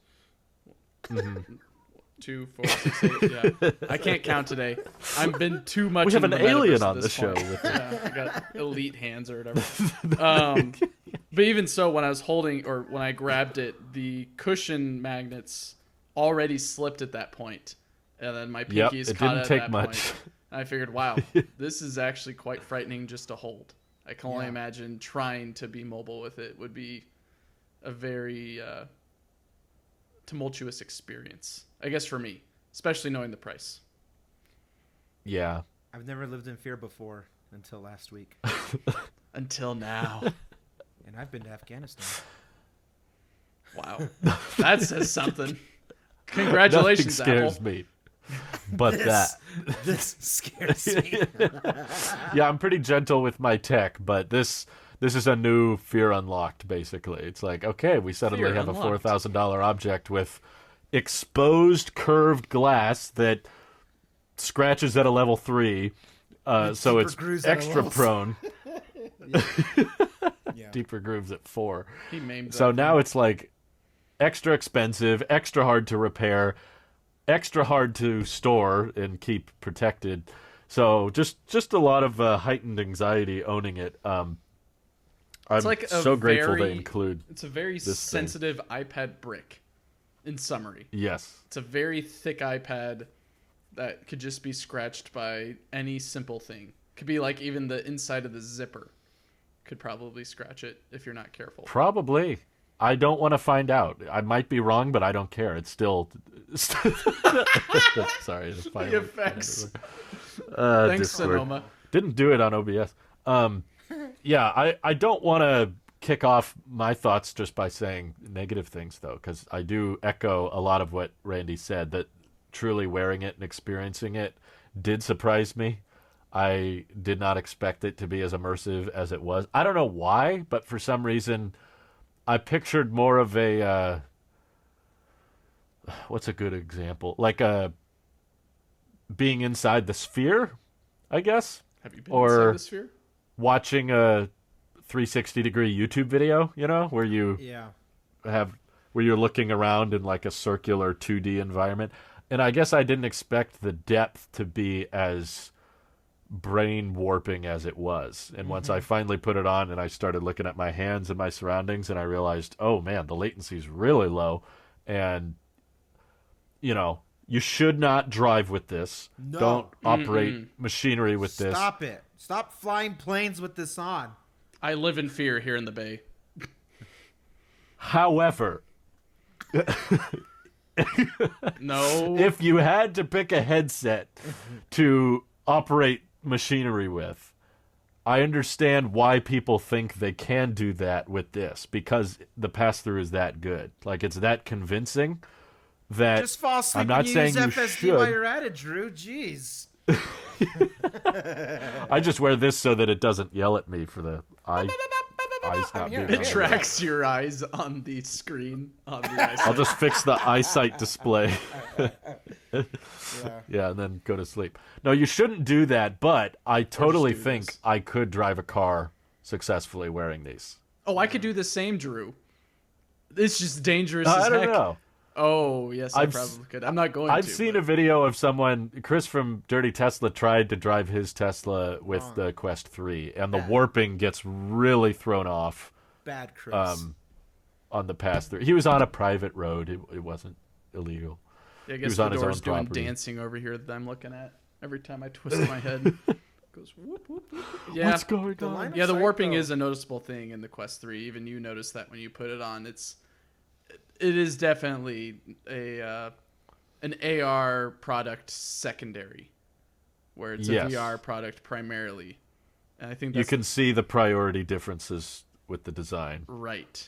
2, 4, 6, 8. Yeah, I can't count today. I've been too much. We have in an the alien metaverse at on the this show. point. With Yeah, I got elite hands or whatever. But even so, when I was holding or when I grabbed it, the cushion magnets already slipped at that point, and then my Yep, pinkies it caught didn't it at take that much. point. I figured, wow, this is actually quite frightening just to hold. I can only Yeah. imagine trying to be mobile with it would be a very tumultuous experience, I guess, for me, especially knowing the price. Yeah. I've never lived in fear before until last week. Until now. And I've been to Afghanistan. Wow. That says something. Congratulations, Nothing scares Apple. me. But that. This scares me. Yeah, I'm pretty gentle with my tech, but this is a new fear unlocked, basically. It's like, okay, we suddenly Fear have unlocked. a $4,000 object with exposed curved glass that scratches at a level 3, so deeper it's grooves at a extra level prone. Yeah. Deeper grooves at 4. He maimed So that now thing. it's like extra expensive, extra hard to repair, extra hard to store and keep protected. So just a lot of heightened anxiety owning it. I'm like a so grateful very- they include. It's a very this thing. sensitive iPad brick, in summary. Yes. It's a very thick iPad that could just be scratched by any simple thing. Could be like even the inside of the zipper could probably scratch it if you're not careful. Probably. I don't want to find out. I might be wrong, but I don't care. It's still. Sorry. The The effects. Thanks, Discord. Sonoma. Didn't do it on OBS. Yeah, I don't want to kick off my thoughts just by saying negative things, though, because I do echo a lot of what Randy said, that truly wearing it and experiencing it did surprise me. I did not expect it to be as immersive as it was. I don't know why, but for some reason, I pictured more of a... what's a good example? Like being inside the sphere, I guess? Have you been Or- inside the sphere? Watching a 360-degree YouTube video, where you Yeah. where you're looking around in like a circular 2D environment. And I guess I didn't expect the depth to be as brain warping as it was. And once I finally put it on and I started looking at my hands and my surroundings, and I realized, oh man, the latency is really low. And, you should not drive with this. No. Don't operate machinery with this. Stop it. Stop flying planes with this on. I live in fear here in the Bay. However, No. if you had to pick a headset to operate machinery with, I understand why people think they can do that with this, because the pass-through is that good. Like, it's that convincing that Just fall asleep I'm not when you saying use you FSD while should. you're at it, Drew. Jeez. I just wear this so that it doesn't yell at me for the eyes not being It on. tracks your eyes on the screen. On the eyesight. I'll just fix the eyesight display. Yeah. Yeah, and then go to sleep. No, you shouldn't do that, but I totally do think this. I could drive a car successfully wearing these. Oh, I could do the same, Drew. It's just dangerous as I don't heck. know. Oh, yes, I I've probably could. I'm not going I've to. seen but- a video of someone, Chris from Dirty Tesla, tried to drive his Tesla with the Quest 3, and the warping gets really thrown off Bad Chris. on the pass-through. He was on a private road. It wasn't illegal. Yeah, I was guess on his Fedor's own doing property. dancing over here that I'm looking at. Every time I twist my head, it goes whoop, whoop, whoop. Yeah, What's going The on? line of yeah. The sight, warping though. is a noticeable thing in the Quest 3. Even you notice that when you put it on. It is definitely an AR product secondary, where it's Yes. a VR product primarily. And I think You that's can see the priority differences with the design. Right.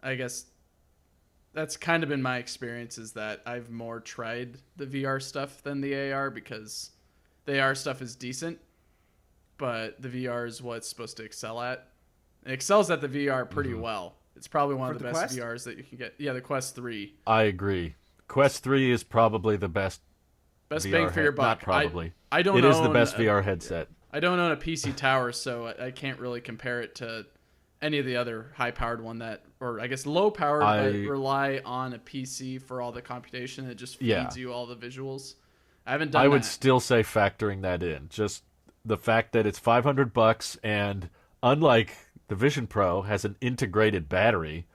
I guess that's kind of been my experience, is that I've more tried the VR stuff than the AR, because the AR stuff is decent, but the VR is what it's supposed to excel at. It excels at the VR pretty well. It's probably one of the best Quest? VRs that you can get. Yeah, the Quest 3. I agree. Quest 3 is probably the best Best VR bang for your buck. Not probably. I don't It is the own best a- VR headset. I don't own a PC tower, so I can't really compare it to any of the other high-powered one that, or I guess low-powered, but rely on a PC for all the computation. It just feeds you all the visuals. I haven't done I would that. still say factoring that in. Just the fact that it's $500 and unlike the Vision Pro has an integrated battery,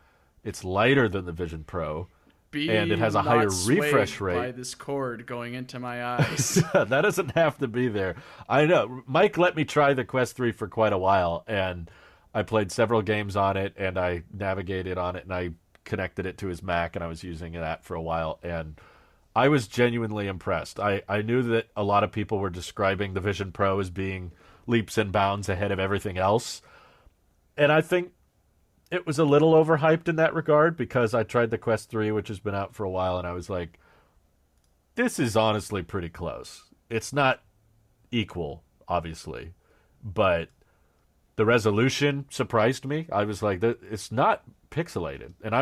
it's lighter than the Vision Pro. And it has a higher refresh rate. By this cord going into my eyes. That doesn't have to be there. I know. Mike let me try the Quest 3 for quite a while, and I played several games on it, and I navigated on it, and I connected it to his Mac, and I was using that for a while, and I was genuinely impressed. I knew that a lot of people were describing the Vision Pro as being leaps and bounds ahead of everything else, and I think it was a little overhyped in that regard, because I tried the Quest 3, which has been out for a while, and I was like, this is honestly pretty close. It's not equal, obviously, but the resolution surprised me. I was like, it's not pixelated. And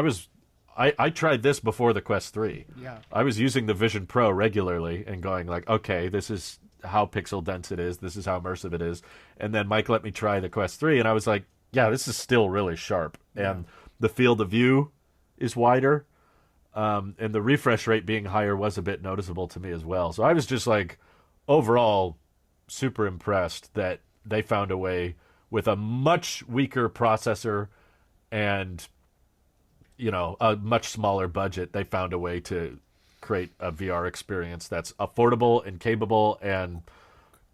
I tried this before the Quest 3. Yeah. I was using the Vision Pro regularly and going like, okay, this is how pixel dense it is. This is how immersive it is. And then Mike let me try the Quest 3, and I was like, yeah, this is still really sharp. Yeah. And the field of view is wider. And the refresh rate being higher was a bit noticeable to me as well. So I was just like, overall, super impressed that they found a way with a much weaker processor and, you know, a much smaller budget. They found a way to create a VR experience that's affordable and capable and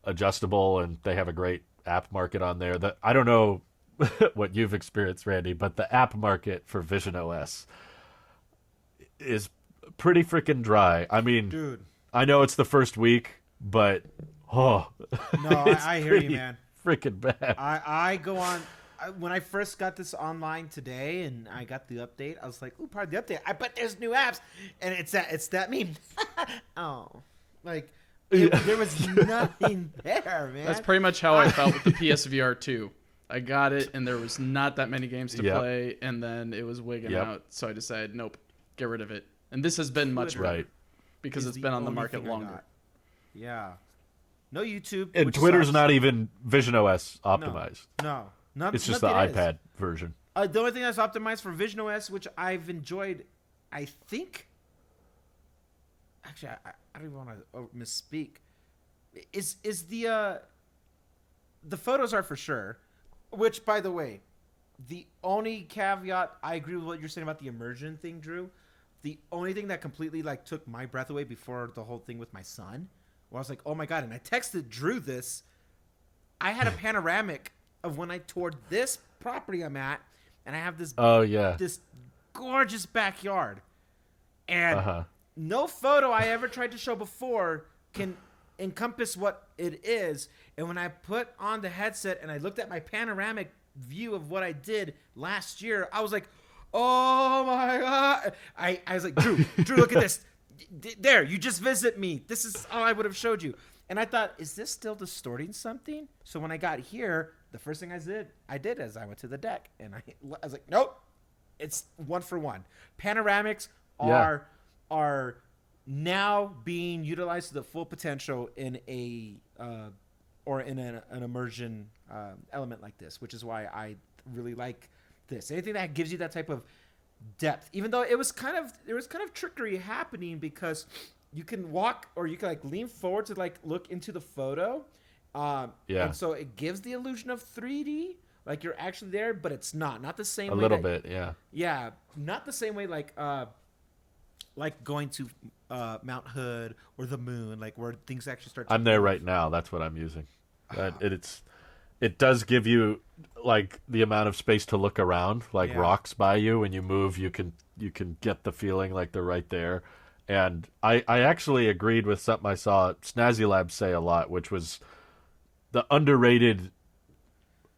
adjustable. And they have a great app market on there. That I don't know what you've experienced, Randy, but the app market for Vision OS is pretty freaking dry. I mean, Dude. I know it's the first week, but No, I hear you, man. Freaking bad. I go on when I first got this online today and I got the update. I was like, "Ooh, part of the update. I bet there's new apps," and it's that meme. Oh, like there was nothing there, man. That's pretty much how I felt with the PSVR 2. I got it, and there was not that many games to play, and then it was wigging out. So I decided, nope, get rid of it. And this has been much better because it's been on the market longer. Yeah. No YouTube. And Twitter's not even Vision OS optimized. No. It's just the iPad version. The only thing that's optimized for Vision OS, which I've enjoyed, I think. Actually, I don't even want to misspeak. Is the photos are for sure. Which, by the way, the only caveat, I agree with what you're saying about the immersion thing, Drew. The only thing that completely like took my breath away before the whole thing with my son, where I was like, oh my God. And I texted Drew this. I had a panoramic of when I toured this property I'm at, and I have this this gorgeous backyard. And no photo I ever tried to show before can encompass what it is. And when I put on the headset and I looked at my panoramic view of what I did last year, I was like, oh my God. I was like, Drew, look at this. There, you just visit me. This is all I would have showed you. And I thought, is this still distorting something? So when I got here, the first thing I did is I went to the deck and I was like, nope, it's 1 for 1. Panoramics are now being utilized to the full potential in an immersion element like this, which is why I really like this. Anything that gives you that type of depth, even though there was kind of trickery happening because you can walk or you can like lean forward to like look into the photo. And so it gives the illusion of 3D, like you're actually there, but it's not the same way. A little bit, yeah. Yeah, not the same way like going to Mount Hood or the moon, like where things actually start to I'm there right now. That's what I'm using. It does give you like the amount of space to look around, like rocks by you. When you move, you can get the feeling like they're right there. And I actually agreed with something I saw Snazzy Labs say a lot, which was the underrated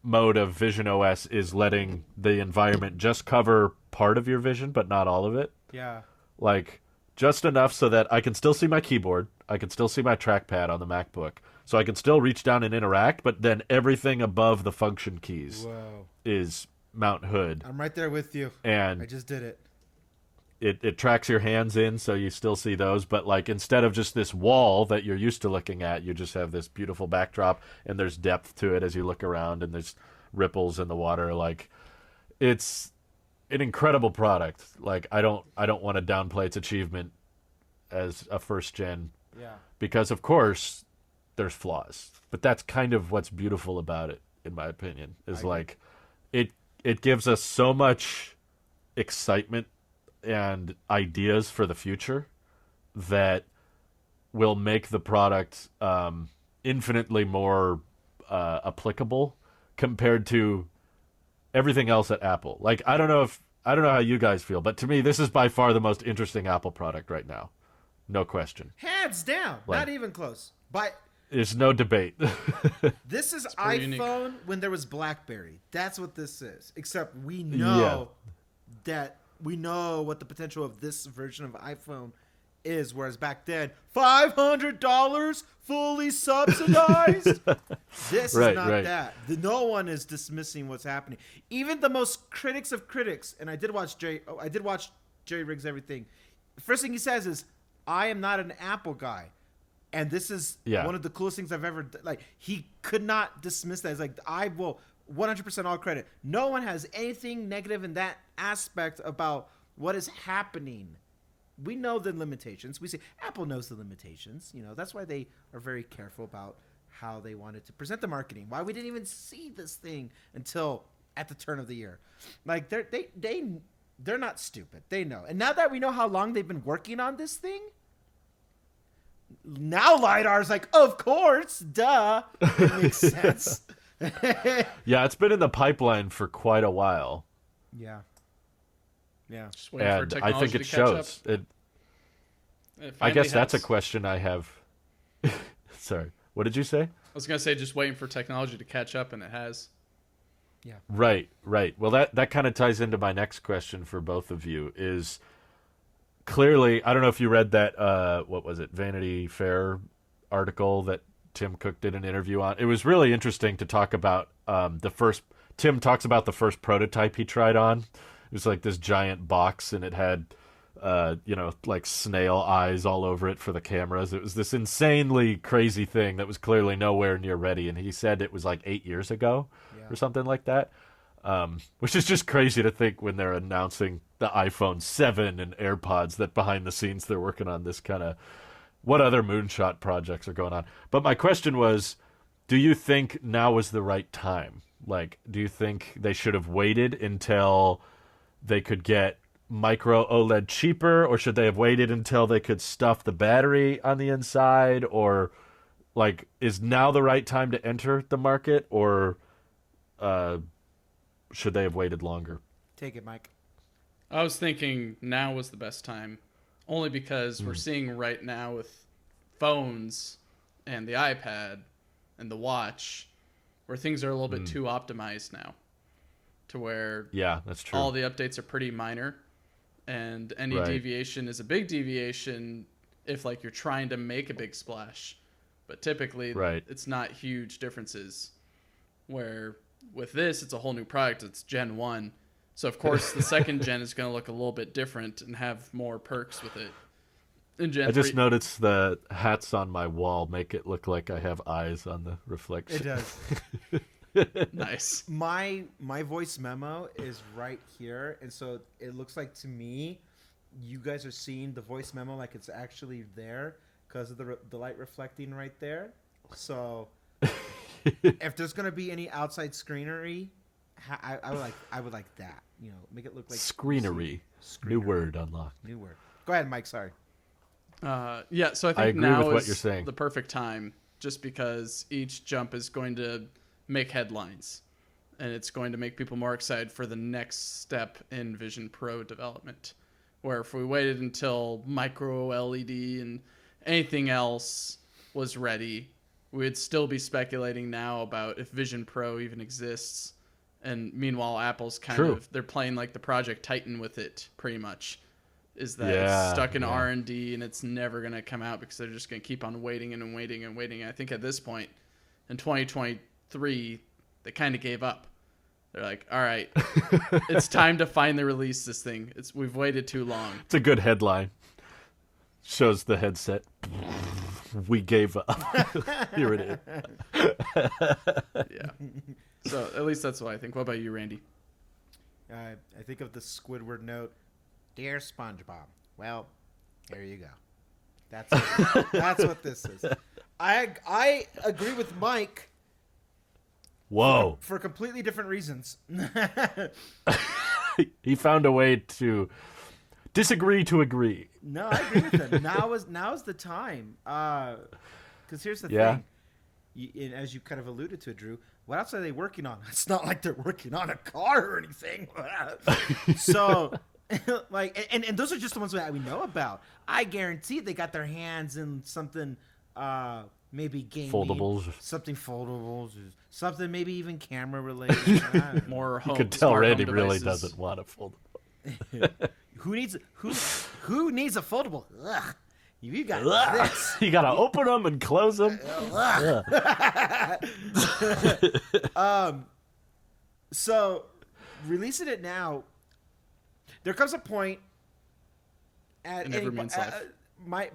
mode of Vision OS is letting the environment just cover part of your vision, but not all of it. Yeah. Like, just enough so that I can still see my keyboard, I can still see my trackpad on the MacBook, so I can still reach down and interact, but then everything above the function keys is Mount Hood. I'm right there with you. And I just did it. It tracks your hands in, so you still see those, but like instead of just this wall that you're used to looking at, you just have this beautiful backdrop, and there's depth to it as you look around, and there's ripples in the water. Like, it's an incredible product. Like, I don't want to downplay its achievement as a first gen, because of course there's flaws, but that's kind of what's beautiful about it, in my opinion. Is like it gives us so much excitement and ideas for the future that will make the product infinitely more applicable compared to everything else at Apple. Like, I don't know how you guys feel, but to me, this is by far the most interesting Apple product right now. No question. Hands down. Like, not even close. But there's no debate. This is iPhone unique. When there was BlackBerry. That's what this is. Except we know that we know what the potential of this version of iPhone is, whereas back then, $500 fully subsidized. This is not that. No one is dismissing what's happening. Even the most critics of critics, and I did watch Jerry Riggs Everything. First thing he says is, "I am not an Apple guy." And this is one of the coolest things I've ever done. Like, he could not dismiss that. It's like, I will 100% all credit. No one has anything negative in that aspect about what is happening. We know the limitations. We see Apple knows the limitations. You know, that's why they are very careful about how they wanted to present the marketing. Why we didn't even see this thing until at the turn of the year. Like, they're not stupid. They know. And now that we know how long they've been working on this thing, now LiDAR's like, of course, duh. It makes sense. Yeah, it's been in the pipeline for quite a while. Yeah. Just waiting for technology I think it shows. I guess that's a question I have. Sorry, what did you say? I was gonna say just waiting for technology to catch up, and it has. Yeah. Right. Well, that kind of ties into my next question for both of you. Is clearly, I don't know if you read that, what was it, Vanity Fair article that Tim Cook did an interview on. It was really interesting to talk about Tim talks about the first prototype he tried on. It was like this giant box, and it had, like snail eyes all over it for the cameras. It was this insanely crazy thing that was clearly nowhere near ready, and he said it was like 8 years ago or something like that. Which is just crazy to think when they're announcing the iPhone 7 and AirPods that behind the scenes they're working on this kind of what other moonshot projects are going on. But my question was, do you think now was the right time? Like, do you think they should have waited until they could get micro OLED cheaper, or should they have waited until they could stuff the battery on the inside? Or, like, is now the right time to enter the market, or should they have waited longer? Take it, Mike. I was thinking now was the best time, only because we're seeing right now with phones and the iPad and the watch where things are a little bit too optimized now, to where that's true. All the updates are pretty minor, and any deviation is a big deviation if, like, you're trying to make a big splash, but typically it's not huge differences. Where with this, it's a whole new product. It's Gen 1. So, of course, the second gen is going to look a little bit different and have more perks with it. In Gen 3, I just noticed the hats on my wall make it look like I have eyes on the reflection. It does. Nice. My voice memo is right here, and so it looks like to me you guys are seeing the voice memo like it's actually there because of the light reflecting right there. So if there's going to be any outside screenery, I would like that. You know, make it look like screenery. New word unlocked. New word. Go ahead, Mike. Sorry. So I think I agree now with what is you're saying. The perfect time, just because each jump is going to make headlines, and it's going to make people more excited for the next step in Vision Pro development. Where if we waited until micro LED and anything else was ready, we'd still be speculating now about if Vision Pro even exists. And meanwhile, Apple's they're playing like the Project Titan with it, pretty much. Is that it's stuck in R&D and it's never going to come out because they're just going to keep on waiting and waiting and waiting. And I think at this point, in 2023, they kind of gave up. They're like, all right, it's time to finally release this thing. We've waited too long. It's a good headline. Shows the headset. We gave up. Here it is. Yeah. So at least that's what I think. What about you, Randy? I think of the Squidward note. Dear SpongeBob. Well, there you go. That's what this is. I agree with Mike. Whoa. For completely different reasons. He found a way to disagree to agree. No, I agree with him. Now is the time. Because here's the thing. As you kind of alluded to, Drew, what else are they working on? It's not like they're working on a car or anything. So, like, and those are just the ones that we know about. I guarantee they got their hands in something, maybe gaming. Foldables. Something foldables. Something maybe even camera related. More home. You could tell Randy really doesn't want a foldable. Who needs a foldable? Ugh. You got this. You gotta open them and close them. So releasing it now, there comes a point in every man's life. My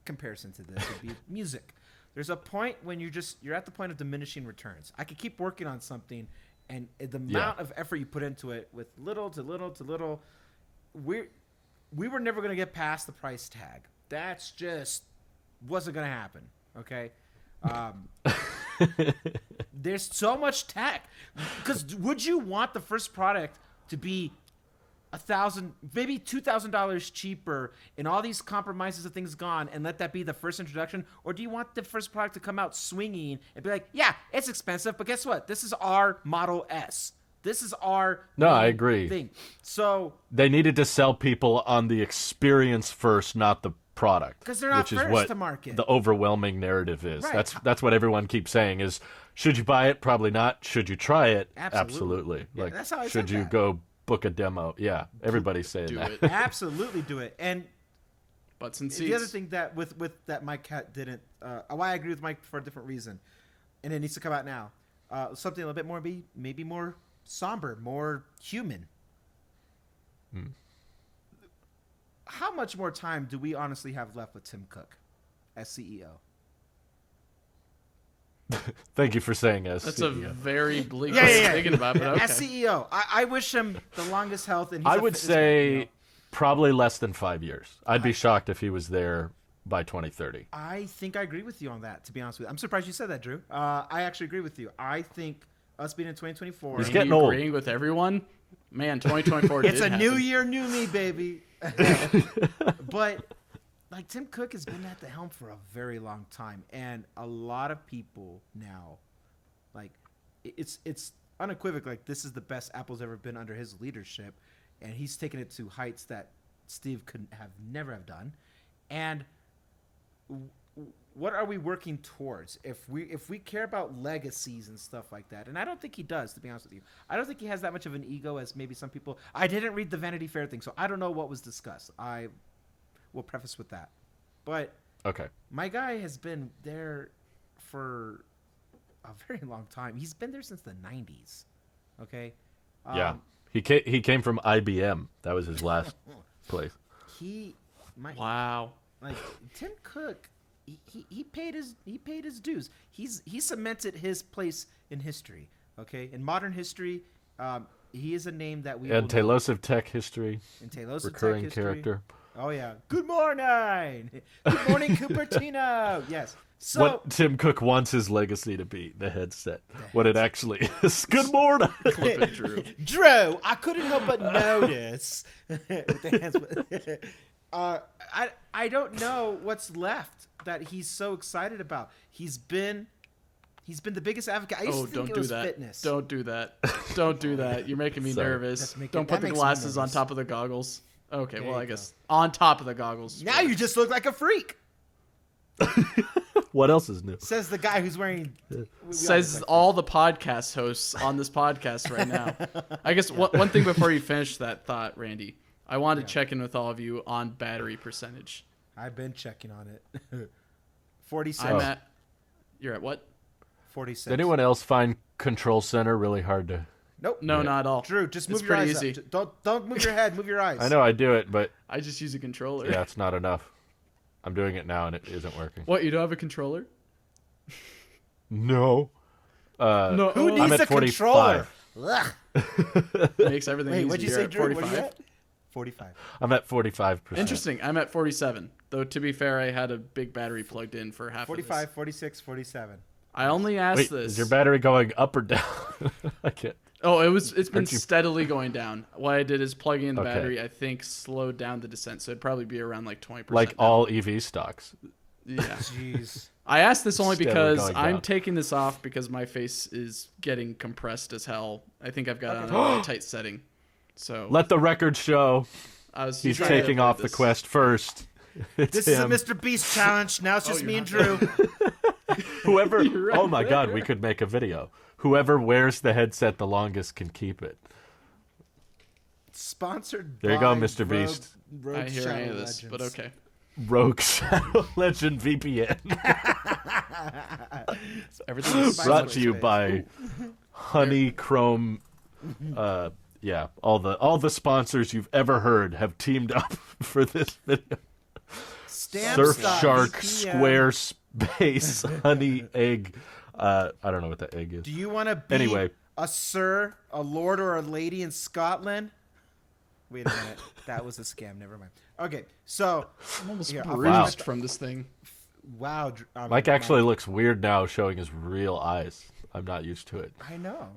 comparison to this would be music. There's a point when you're at the point of diminishing returns. I could keep working on something, and the amount of effort you put into it, with little to little to little, we were never going to get past the price tag. That's just wasn't going to happen. Okay. There's so much tech. Because would you want the first product to be $1,000, maybe $2,000 cheaper, and all these compromises of things gone, and let that be the first introduction? Or do you want the first product to come out swinging and be like, yeah, it's expensive, but guess what? This is our Model S. This is our I agree. thing. So they needed to sell people on the experience first, not the product. Because they're not which first is what to market. The overwhelming narrative is. Right. That's what everyone keeps saying is, should you buy it? Probably not. Should you try it? Absolutely. Yeah, like, that's how I should said you that. go book a demo? Yeah, everybody's saying Do that. it. Absolutely do it. And butts and seats. the other thing that with that Mike didn't, why I agree with Mike for a different reason, and it needs to come out now. Something a little bit more, maybe more somber, more human. How much more time do we honestly have left with Tim Cook as CEO? Thank you for saying as That's CEO. a very bleak way of thinking about it. But okay. As CEO, I wish him the longest health. And he's I a would fitness say man, probably less than 5 years. I'd be shocked if he was there by 2030. I think I agree with you on that, to be honest with you. I'm surprised you said that, Drew. I actually agree with you. I think us being in 2024. He's getting old. Agreeing with everyone? Man, 2024 It's a new happen. year, new me, baby. But like Tim Cook has been at the helm for a very long time, and a lot of people now, like, it's unequivocal. Like, this is the best Apple's ever been under his leadership, and he's taken it to heights that Steve could never have done. And what are we working towards? If we care about legacies and stuff like that, and I don't think he does, to be honest with you. I don't think he has that much of an ego as maybe some people. I didn't read the Vanity Fair thing, so I don't know what was discussed. I will preface with that. But Okay. my guy has been there for a very long time. He's been there since the 90s. Okay? Yeah. He came from IBM. That was his last place. Wow. Like Tim Cook, he paid his dues. He cemented his place in history. Okay, in modern history, he is a name that we. And Talos of Tech history. In Talos recurring of Tech history. character. Oh yeah. Good morning. Good morning, Cupertino. Yes. So what Tim Cook wants his legacy to be, the headset. What it actually is. Good morning. Clip it, Drew. Drew, I couldn't help but notice. With the hands, I don't know what's left that he's so excited about. He's been the biggest advocate. I used to think it was fitness. Don't do that. Don't do that. You're making me nervous. Don't put the glasses on top of the goggles. Okay, well, I guess on top of the goggles. Now you just look like a freak. What else is new? Says the guy who's wearing. Says all the podcast hosts on this podcast right now. I guess one thing before you finish that thought, Randy, I wanted to check in with all of you on battery percentage. I've been checking on it. 46. You're at what? 46. Did anyone else find Control Center really hard to? Nope. No, not at all. Drew, just move it's your eyes easy. up. Don't move your head. Move your eyes. I know I do it, but I just use a controller. yeah, it's not enough. I'm doing it now, and it isn't working. What? You don't have a controller? No. No. Who needs I'm at a 45. controller? Makes everything easier. What'd you say, Drew? 45? What are you at? 45. I'm at 45%. Interesting. I'm at 47. Though, to be fair, I had a big battery plugged in for half 45, of this. 46, 47. I only asked Wait, this. is your battery going up or down? I can't. Oh, it's been steadily going down. What I did is plugging in the Okay. battery, I think, slowed down the descent. So it'd probably be around like 20%. Like now. all EV stocks. Yeah. Jeez. I asked this only Steadily because going I'm down. taking this off because my face is getting compressed as hell. I think I've got it on a really tight setting. So Let the record show he's trying to taking avoid off the this. quest first. It's This is a him. Mr. Beast challenge. Now it's just me and Drew. Whoever. You're right Oh my God, there. we could make a video. Whoever wears the headset the longest can keep it. Sponsored There you by go, Mr. Rogue, Beast. Rogue I hear any Shadow of this, but Legends. okay. Rogue Shadow Legend VPN. Everything is so Brought much to you space. by Honeychrome. Yeah, all the sponsors you've ever heard have teamed up for this video. Surfshark, Squarespace, Honey Egg. I don't know what the egg is. Do you want to be Anyway. a sir, a lord, or a lady in Scotland? Wait a minute. That was a scam. Never mind. Okay, so I'm almost Here, I'll bruised Wow. from this thing. wow. Mike actually looks weird now showing his real eyes. I'm not used to it. I know.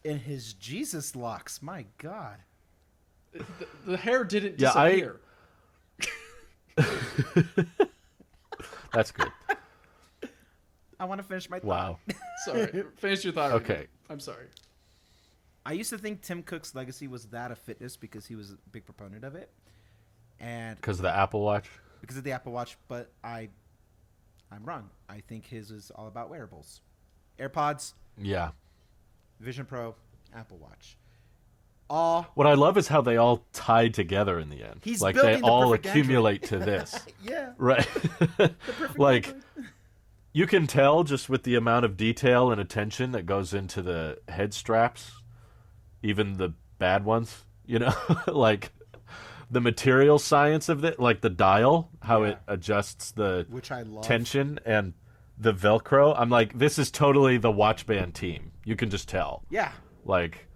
In his Jesus locks. My God. The hair didn't Yeah, disappear. That's good. I want to finish my thought. Wow. Sorry. Finish your thought. Okay. Randy. I'm sorry. I used to think Tim Cook's legacy was that of fitness because he was a big proponent of it, and Because of the Apple Watch? because of the Apple Watch. But I'm wrong. I think his is all about wearables, AirPods, Yeah. Vision Pro, Apple Watch. All What I love is how they all tie together in the end. He's like they building the all perfect accumulate to this. yeah. Right. Like you can tell just with the amount of detail and attention that goes into the head straps, even the bad ones, you know, like the material science of it, like the dial, how Yeah. it adjusts the Which I love. tension and the Velcro. I'm like, this is totally the watch band team. You can just tell. Yeah. Like,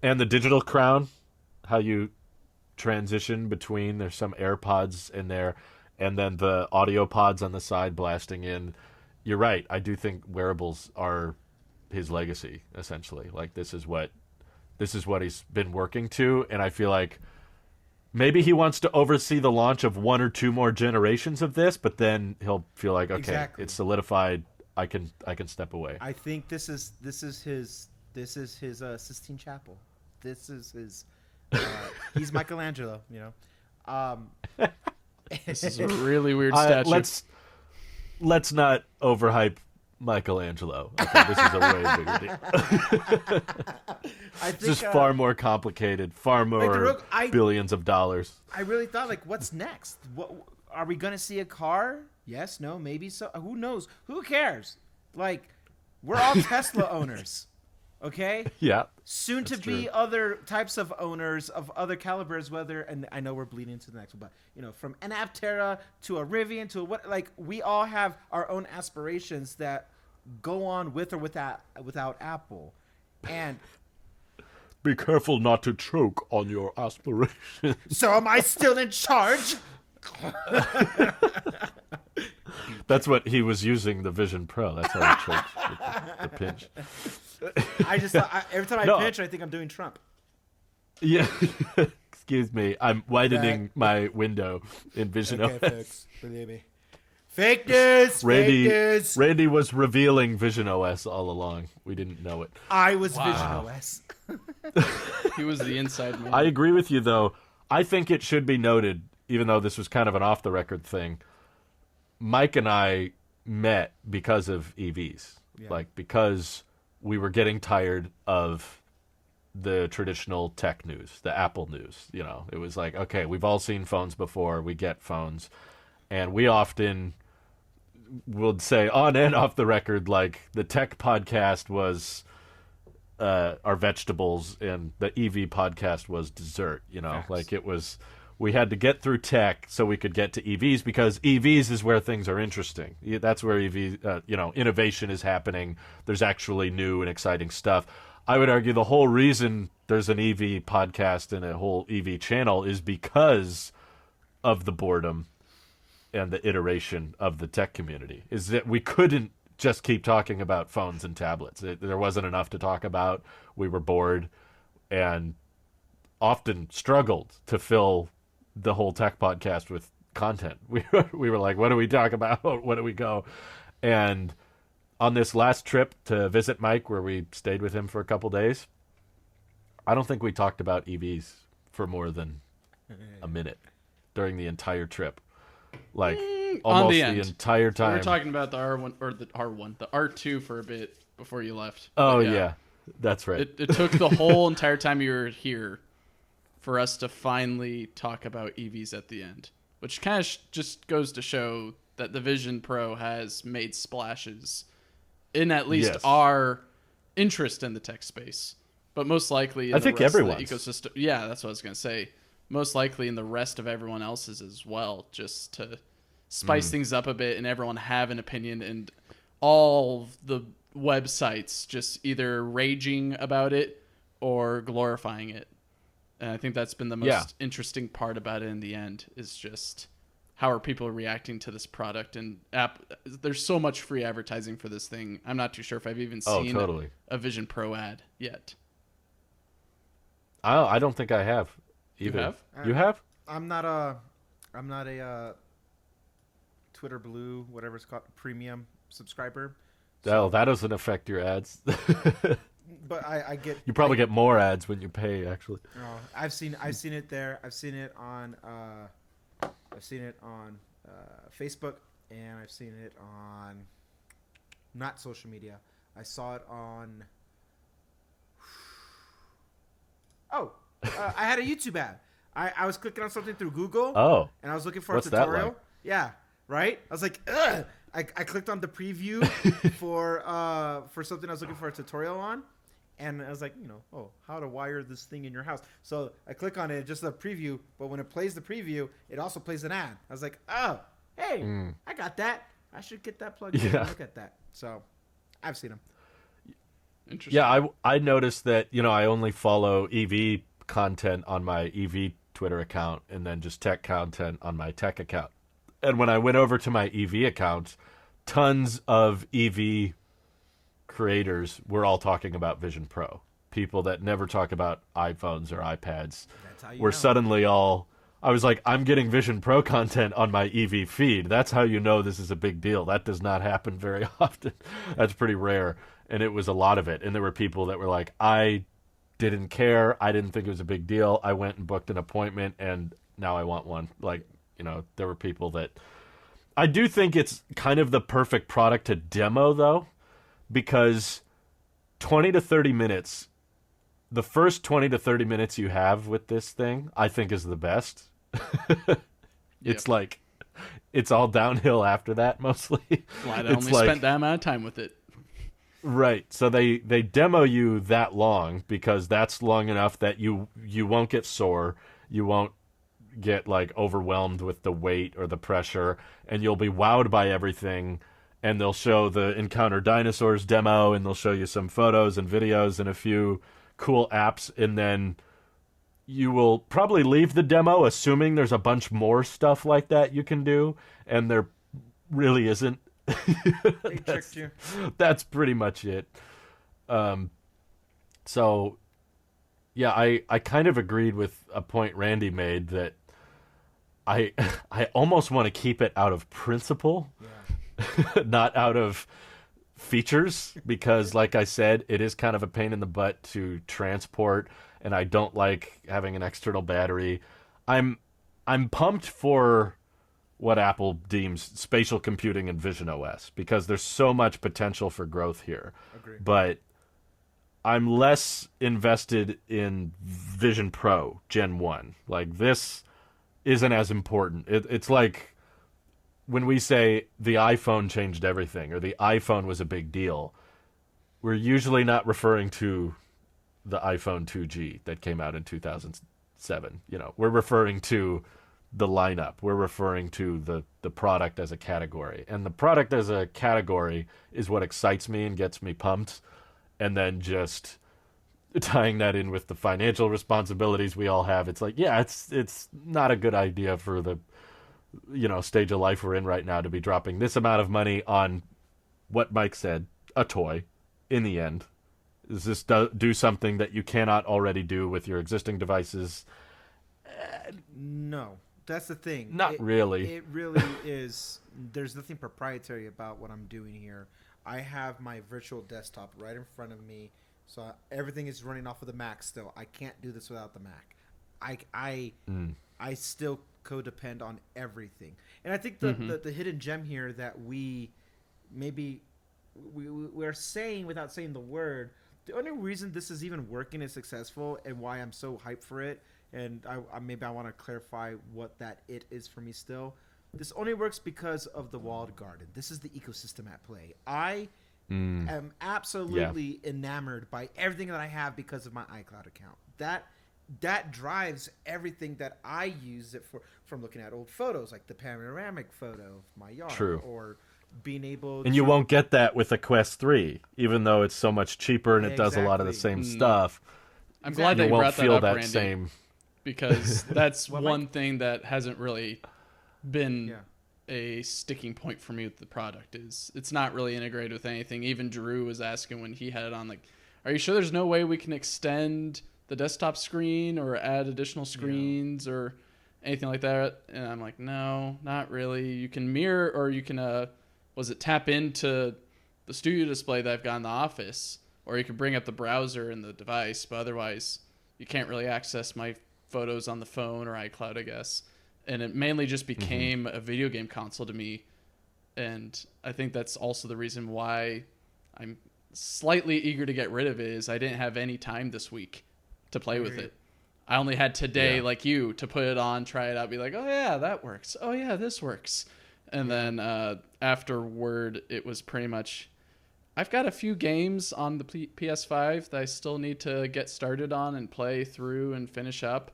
and the digital crown, how you transition between, there's some AirPods in there, and then the audio pods on the side blasting in. You're right. I do think wearables are his legacy, essentially. Like, this is what he's been working to, and I feel like maybe he wants to oversee the launch of one or two more generations of this, but then he'll feel like, okay, Exactly. it's solidified. I can step away. I think this is his Sistine Chapel. This is his. He's Michelangelo, you know. This is a really weird statue. Let's not overhype Michelangelo. Okay, this is a way bigger deal. I It's think just far more complicated, far more billions of dollars. I really thought, like, what's next? What are we gonna see? A car? Yes, no, maybe so. Who knows? Who cares? Like, we're all Tesla owners, okay? Yeah. Soon to That's be true. other types of owners of other calibers, whether, and I know we're bleeding into the next one, but, you know, from an Aptera to a Rivian to a what, like, we all have our own aspirations that go on with or without Apple. And Be careful not to choke on your aspirations. so am I still in charge? That's what he was using the Vision Pro. That's how he choked with the pinch. I just, every time I No. pinch, I think I'm doing Trump. Yeah. Excuse me. I'm widening my window in Vision OS. folks, believe me. Fake news, fake news. Randy was revealing Vision OS all along. We didn't know it. I was Wow. Vision OS. He was the inside man. I agree with you, though. I think it should be noted, even though this was kind of an off-the-record thing, Mike and I met because of EVs. Yeah. Like, because we were getting tired of the traditional tech news, the Apple news. You know, it was like, okay, we've all seen phones before. We get phones. And we often would say on and off the record, like, the tech podcast was our vegetables and the EV podcast was dessert. You know, Facts. Like, it was, we had to get through tech so we could get to EVs, because EVs is where things are interesting. That's where innovation is happening. There's actually new and exciting stuff. I would argue the whole reason there's an EV podcast and a whole EV channel is because of the boredom and the iteration of the tech community, is that we couldn't just keep talking about phones and tablets. There wasn't enough to talk about. We were bored and often struggled to fill the whole tech podcast with content. We were like, what do we talk about? What do we go? And on this last trip to visit Mike, where we stayed with him for a couple days, I don't think we talked about EVs for more than a minute during the entire trip. Like, almost the entire time. We were talking about the R1 or the R2 for a bit before you left. Oh, yeah. That's right. It took the whole entire time you were here for us to finally talk about EVs at the end, which kind of just goes to show that the Vision Pro has made splashes in at least our interest in the tech space, but most likely in I think everyone's ecosystem. Yeah, that's what I was going to say. Most likely in the rest of everyone else's as well, just to spice things up a bit and everyone have an opinion, and all the websites just either raging about it or glorifying it. And I think that's been the most interesting part about it in the end, is just how are people reacting to this product. And there's so much free advertising for this thing. I'm not too sure if I've even seen a Vision Pro ad yet. I don't think I have either. You have? You have? I'm not a Twitter Blue, whatever it's called, premium subscriber. So, that doesn't affect your ads. But I get. You probably get more ads when you pay, actually. Oh, I've seen it there. I've seen it on Facebook, and I've seen it on not social media. I saw it on. I had a YouTube ad. I was clicking on something through Google. Oh. And I was looking for What's a tutorial. That like? Yeah. Right. I was like, ugh. I clicked on the preview for something I was looking for a tutorial on, and I was like, how to wire this thing in your house. So I click on it, just a preview, but when it plays the preview, it also plays an ad. I was like, oh, hey, I got that. I should get that plugged in and look at that. So I've seen them. Interesting. Yeah, I noticed that, I only follow EV content on my EV Twitter account and then just tech content on my tech account. And when I went over to my EV account, tons of EV creators were all talking about Vision Pro. People that never talk about iPhones or iPads were suddenly all... I was like, I'm getting Vision Pro content on my EV feed. That's how you know this is a big deal. That does not happen very often. That's pretty rare. And it was a lot of it. And there were people that were like, I didn't care. I didn't think it was a big deal. I went and booked an appointment, and now I want one. Like, there were people that... I do think it's kind of the perfect product to demo, though, because 20 to 30 minutes, the first 20 to 30 minutes you have with this thing, I think is the best. It's like, it's all downhill after that, mostly. Well, I only spent that amount of time with it. Right. So they demo you that long because that's long enough that you won't get sore. You won't get overwhelmed with the weight or the pressure, and you'll be wowed by everything. And they'll show the Encounter Dinosaurs demo, and they'll show you some photos and videos and a few cool apps, and then you will probably leave the demo assuming there's a bunch more stuff like that you can do, and there really isn't. They tricked you. That's pretty much it. So yeah, I kind of agreed with a point Randy made that I almost want to keep it out of principle, not out of features, because like I said, it is kind of a pain in the butt to transport, and I don't like having an external battery. I'm pumped for what Apple deems spatial computing and Vision OS because there's so much potential for growth here. Agree. But I'm less invested in Vision Pro Gen 1. Like, this isn't as important. It's like when we say the iPhone changed everything or the iPhone was a big deal, we're usually not referring to the iPhone 2G that came out in 2007. We're referring to the lineup. We're referring to the product as a category. And the product as a category is what excites me and gets me pumped. And then just tying that in with the financial responsibilities we all have, it's like, yeah, it's not a good idea for the stage of life we're in right now to be dropping this amount of money on what Mike said, a toy. In the end, is this do something that you cannot already do with your existing devices? No, that's the thing. Not really. It really is. There's nothing proprietary about what I'm doing here. I have my virtual desktop right in front of me, so everything is running off of the Mac still. I can't do this without the Mac. I still codepend on everything. And I think the hidden gem here that we're saying without saying the word, the only reason this is even working and successful and why I'm so hyped for it, and I want to clarify what that it is for me still. This only works because of the walled garden. This is the ecosystem at play. I am absolutely enamored by everything that I have because of my iCloud account. That drives everything that I use it for, from looking at old photos, like the panoramic photo of my yard. True. Or being able and you won't get that with a Quest 3, even though it's so much cheaper and it does a lot of the Exactly. same stuff. I'm glad that you won't brought that feel up, that Randy, same. because that's one thing that hasn't really been Yeah. a sticking point for me with the product. Is it's not really integrated with anything. Even Drew was asking when he had it on, like, are you sure there's no way we can extend the desktop screen or add additional screens or anything like that? And I'm like, no, not really. You can mirror, or you can tap into the studio display that I've got in the office, or you can bring up the browser in the device, but otherwise you can't really access my photos on the phone or iCloud, I guess. And it mainly just became a video game console to me. And I think that's also the reason why I'm slightly eager to get rid of it, is I didn't have any time this week to play with it. I only had today, like you, to put it on, try it out, be like, oh yeah, that works. Oh yeah, this works. And then afterward, it was pretty much, I've got a few games on the PS5 that I still need to get started on and play through and finish up.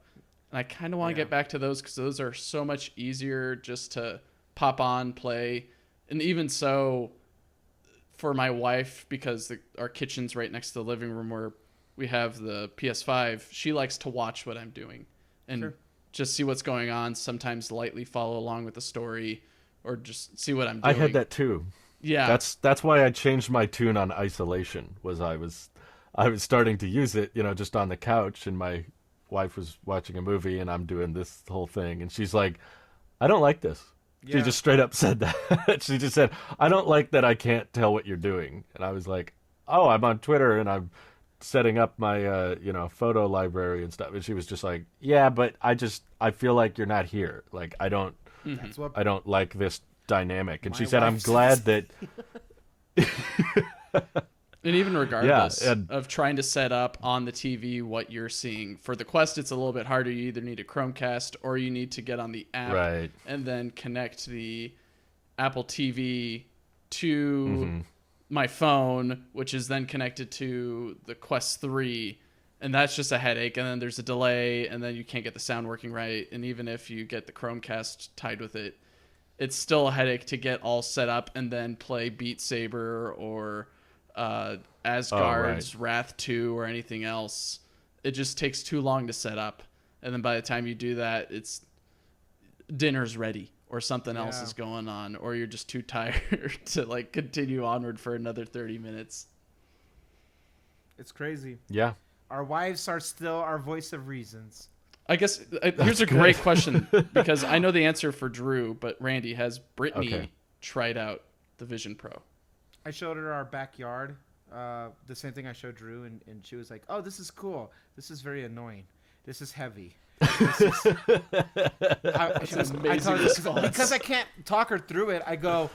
And I kind of want to get back to those because those are so much easier just to pop on, play. And even so, for my wife, because our kitchen's right next to the living room where we have the PS5, she likes to watch what I'm doing and just see what's going on, sometimes lightly follow along with the story or just see what I'm doing. I had that too. Yeah. That's why I changed my tune on isolation. I was starting to use it, just on the couch, and my wife was watching a movie and I'm doing this whole thing, and she's like, I don't like this. She just straight up said that. She just said, I don't like that I can't tell what you're doing. And I was like, oh, I'm on Twitter and I'm setting up my photo library and stuff. And she was just like, yeah, but I feel like you're not here. Like, I don't like this dynamic. And she said, I'm glad that and even regardless of trying to set up on the TV what you're seeing, for the Quest, it's a little bit harder. You either need a Chromecast or you need to get on the app and then connect the Apple TV to my phone, which is then connected to the Quest 3. And that's just a headache. And then there's a delay, and then you can't get the sound working right. And even if you get the Chromecast tied with it, it's still a headache to get all set up and then play Beat Saber or Asgard's Wrath 2 or anything else. It just takes too long to set up. And then by the time you do that, it's dinner's ready or something else is going on, or you're just too tired to like continue onward for another 30 minutes. It's crazy. Yeah. Our wives are still our voice of reasons. I guess here's a great question, because I know the answer for Drew, but Randy, has Brittany tried out the Vision Pro? I showed her our backyard, the same thing I showed Drew, and she was like, oh, this is cool. This is very annoying. this is heavy. This is, because I can't talk her through it. I go,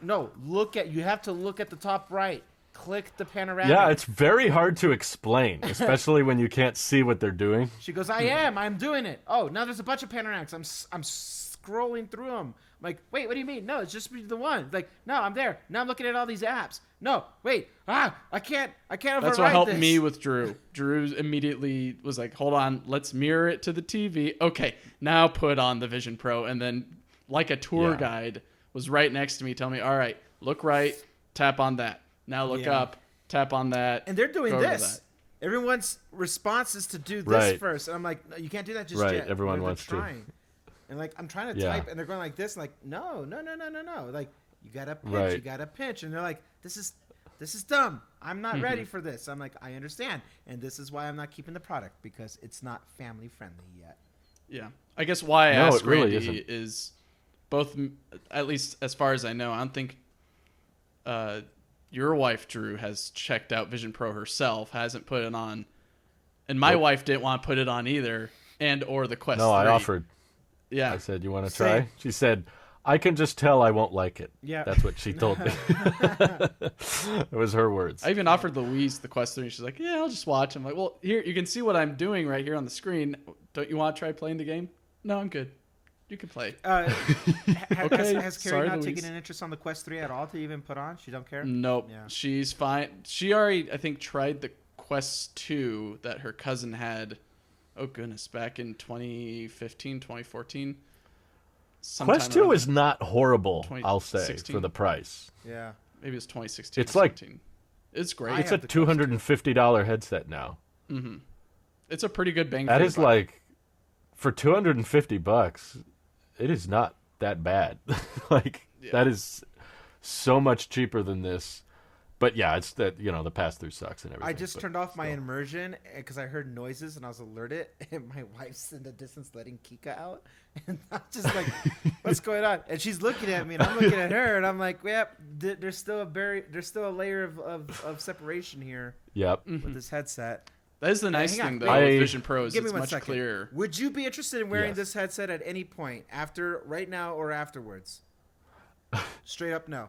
no, you have to look at the top right. Click the panoramic. Yeah, it's very hard to explain, especially when you can't see what they're doing. She goes, I'm doing it. Oh, now there's a bunch of panoramics. I'm scrolling through them. I'm like, wait, what do you mean? No, it's just the one. Like, no, I'm there. Now I'm looking at all these apps. No, wait. I can't override That's what helped this. me with Drew. Drew immediately was like, hold on, let's mirror it to the TV. Okay, now put on the Vision Pro. And then, like a tour guide, was right next to me telling me, all right, look right, tap on that. Now look up, tap on that. And they're doing this. Everyone's response is to do this first. And I'm like, no, you can't do that just yet. Everyone wants to. And like, I'm trying to type, and they're going like this. And like, no. Like, you gotta pinch, you gotta pinch. And they're like, this is dumb. I'm not ready for this. I'm like, I understand. And this is why I'm not keeping the product, because it's not family friendly yet. Yeah. I guess why I asked Randy is both, at least as far as I know, I don't think your wife, Drew, has checked out Vision Pro herself, hasn't put it on. And my wife didn't want to put it on either, and or the Quest 3. No, I offered. Yeah. I said, you want to try? She said, I can just tell I won't like it. Yeah. That's what she told me. It was her words. I even offered Louise the Quest 3. She's like, yeah, I'll just watch. I'm like, well, here, you can see what I'm doing right here on the screen. Don't you want to try playing the game? No, I'm good. You can play. Has Carrie not taken an interest on the Quest 3 at all to even put on? She don't care? Nope. Yeah. She's fine. She already, I think, tried the Quest 2 that her cousin had. Oh, goodness. Back in 2015, 2014. Quest 2 is not horrible, I'll say, for the price. Yeah. Maybe it's 2016. It's like, it's great. It's a $250 headset now. Mm-hmm. It's a pretty good bang for That is buck. Like, for $250, it is not that bad. That is so much cheaper than this. But yeah, it's that, the pass-through sucks and everything. I just turned off my immersion because I heard noises and I was alerted. And my wife's in the distance letting Kika out. And I'm just like, what's going on? And she's looking at me and I'm looking at her. And I'm like, yep, there's still a layer of separation here. Yep. With this headset. That is the nice thing, though, with Vision Pro is it's much clearer. Would you be interested in wearing this headset at any point, right now or afterwards? Straight up, no.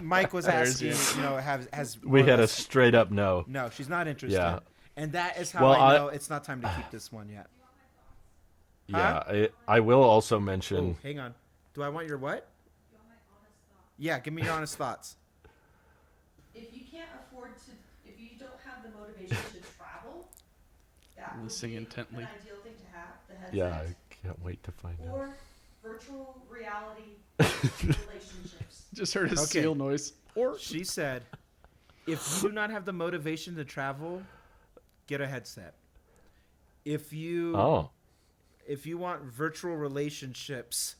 Mike was asking, has we had a straight up no. No, she's not interested. Yeah. And that is how I know it's not time to keep this one yet. Yeah, I will also mention. Oh, hang on. Do I want your what? You want my honest thoughts? Yeah, give me your honest thoughts. If you can't afford to, if you don't have the motivation to travel, that listening would be intently. An ideal thing to have. The headset. Yeah, I can't wait to find out. Or virtual reality relationships. Just heard a seal noise. Or she said, if you do not have the motivation to travel, get a headset. If you want virtual relationships,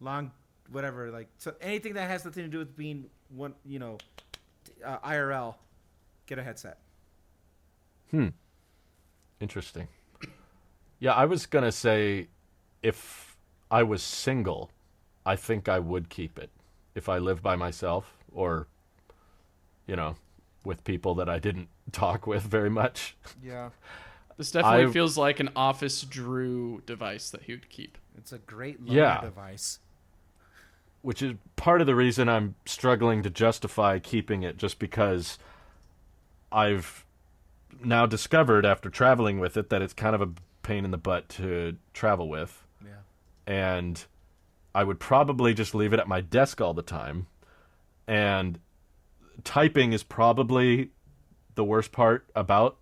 anything that has nothing to do with being IRL, get a headset. Interesting. Yeah, I was gonna say, if I was single, I think I would keep it. If I lived by myself or, with people that I didn't talk with very much. Yeah. This definitely feels like an Office Drew device that he would keep. It's a great loaner device. Which is part of the reason I'm struggling to justify keeping it, just because I've now discovered after traveling with it that it's kind of a pain in the butt to travel with. Yeah. And I would probably just leave it at my desk all the time. And typing is probably the worst part about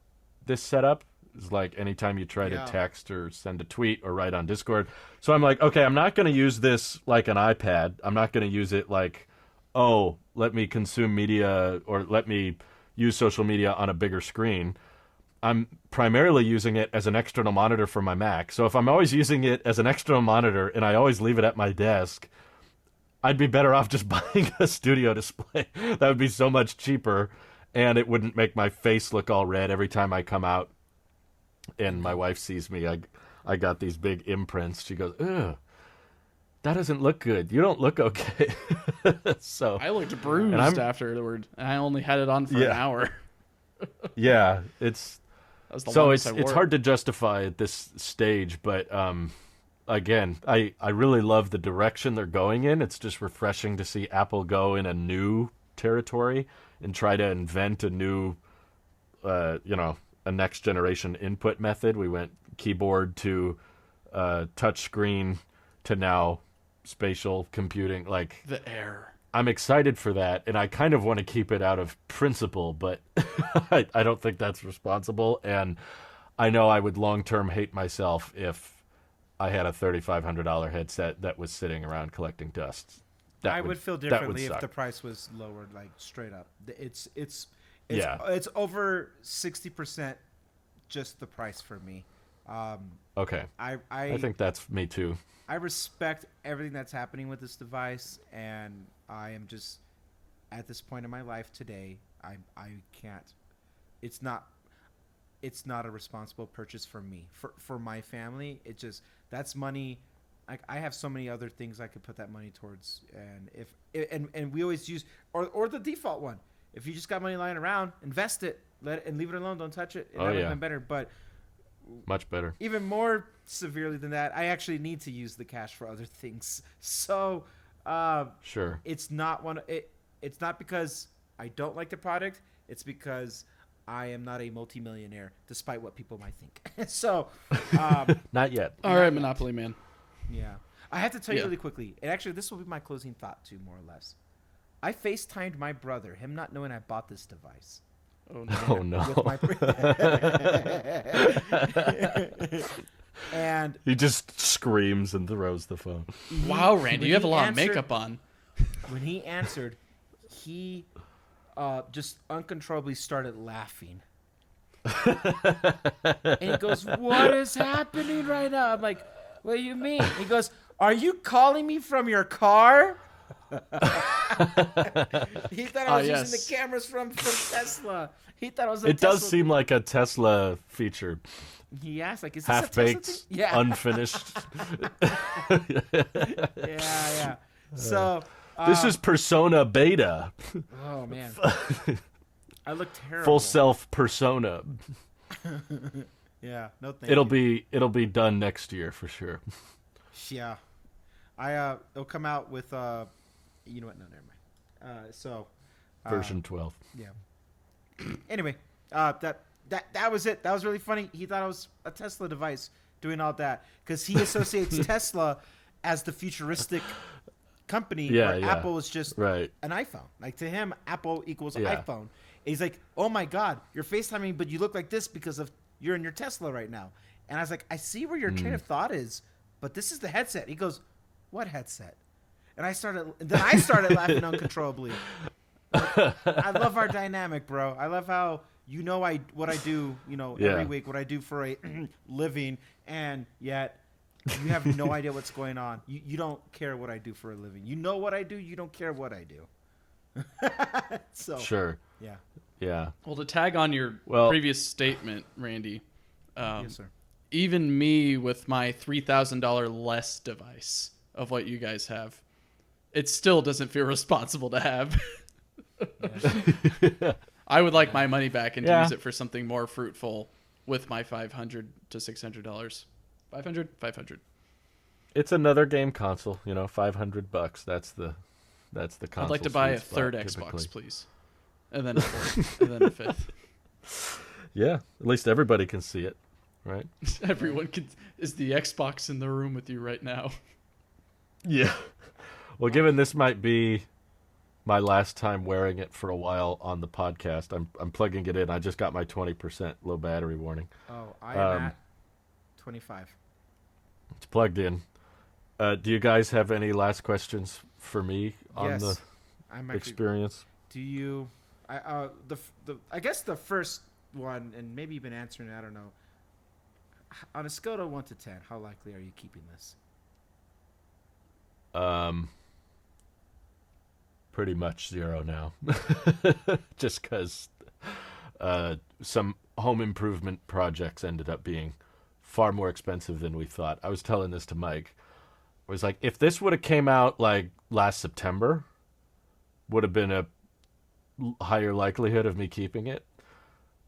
this setup. Is like anytime you try to text or send a tweet or write on Discord. So I'm like, okay, I'm not going to use this like an iPad. I'm not going to use it like, let me consume media or let me use social media on a bigger screen. I'm primarily using it as an external monitor for my Mac. So if I'm always using it as an external monitor and I always leave it at my desk, I'd be better off just buying a studio display. That would be so much cheaper, and it wouldn't make my face look all red every time I come out. And my wife sees me. I got these big imprints. She goes, ugh, that doesn't look good. You don't look okay. So I looked bruised afterward, and I only had it on for an hour. Yeah, it's was the So longest it's I wore hard to justify at this stage, but again, I really love the direction they're going in. It's just refreshing to see Apple go in a new territory and try to invent a new, a next generation input method. We went keyboard to touch screen to now spatial computing. Like the Air. I'm excited for that, and I kind of want to keep it out of principle, but I don't think that's responsible. And I know I would long-term hate myself if I had a $3,500 headset that was sitting around collecting dust. I would feel differently if the price was lowered, like straight up. It's over 60% just the price for me. Okay. I think that's me too. I respect everything that's happening with this device, and I am just at this point in my life today. I can't. It's not a responsible purchase for me. For my family, it just that's money. Like I have so many other things I could put that money towards, and we always use or the default one. If you just got money lying around, invest it, and leave it alone. Don't touch it. That would have been better, but. Much better. Even more severely than that, I actually need to use the cash for other things. So, sure, it's not it's not because I don't like the product. It's because I am not a multimillionaire, despite what people might think. So, not yet. All right, Monopoly Man. Yeah, I have to tell you really quickly. And actually, this will be my closing thought too, more or less. I FaceTimed my brother, him not knowing I bought this device. Oh no! And he just screams and throws the phone. Wow, Randy, you have a lot of makeup on. When he answered, he just uncontrollably started laughing. And he goes, "What is happening right now?" I'm like, "What do you mean?" He goes, "Are you calling me from your car?" He thought I was using the cameras from Tesla. He thought it was It does seem like a Tesla feature. He asked, like, is this half-baked, a Tesla thing? Yeah. unfinished. Yeah. So this is Persona Beta. Oh man, I look terrible. Full self Persona. Yeah, no thank It'll you. be done next year for sure. Yeah, it'll come out with you know what? No, never mind. Version 12. Yeah. Anyway, that was it. That was really funny. He thought it was a Tesla device doing all that because he associates Tesla as the futuristic company where Apple is just an iPhone. Like to him, Apple equals iPhone. And he's like, "Oh my God, you're FaceTiming, but you look like this because of you're in your Tesla right now." And I was like, "I see where your train of thought is, but this is the headset." He goes, "What headset?" And then I started laughing uncontrollably. I love our dynamic, bro. I love how what I do, every week, what I do for a living, and yet you have no idea what's going on. You don't care what I do for a living. You know what I do. You don't care what I do. So sure. Yeah. Well, to tag on your previous statement, Randy. Yes, sir. Even me with my $3,000 less device of what you guys have, it still doesn't feel responsible to have. I would like my money back and to use it for something more fruitful with my $500 to $600. $500. It's another game console, $500. That's the console. I'd like to buy a third Xbox, please, and then a fourth, and then a fifth. Yeah, at least everybody can see it, right? Everyone can. Is the Xbox in the room with you right now? Yeah. Well, given this might be my last time wearing it for a while on the podcast, I'm plugging it in. I just got my 20% low battery warning. Oh, I am at 25. It's plugged in. Do you guys have any last questions for me on the experience? Do you? I guess the first one, and maybe you've been answering it. I don't know. On a scale of 1 to 10, how likely are you keeping this? Pretty much 0 now. Just because some home improvement projects ended up being far more expensive than we thought. I was telling this to Mike. I was like, if this would have came out like last September, would have been a higher likelihood of me keeping it.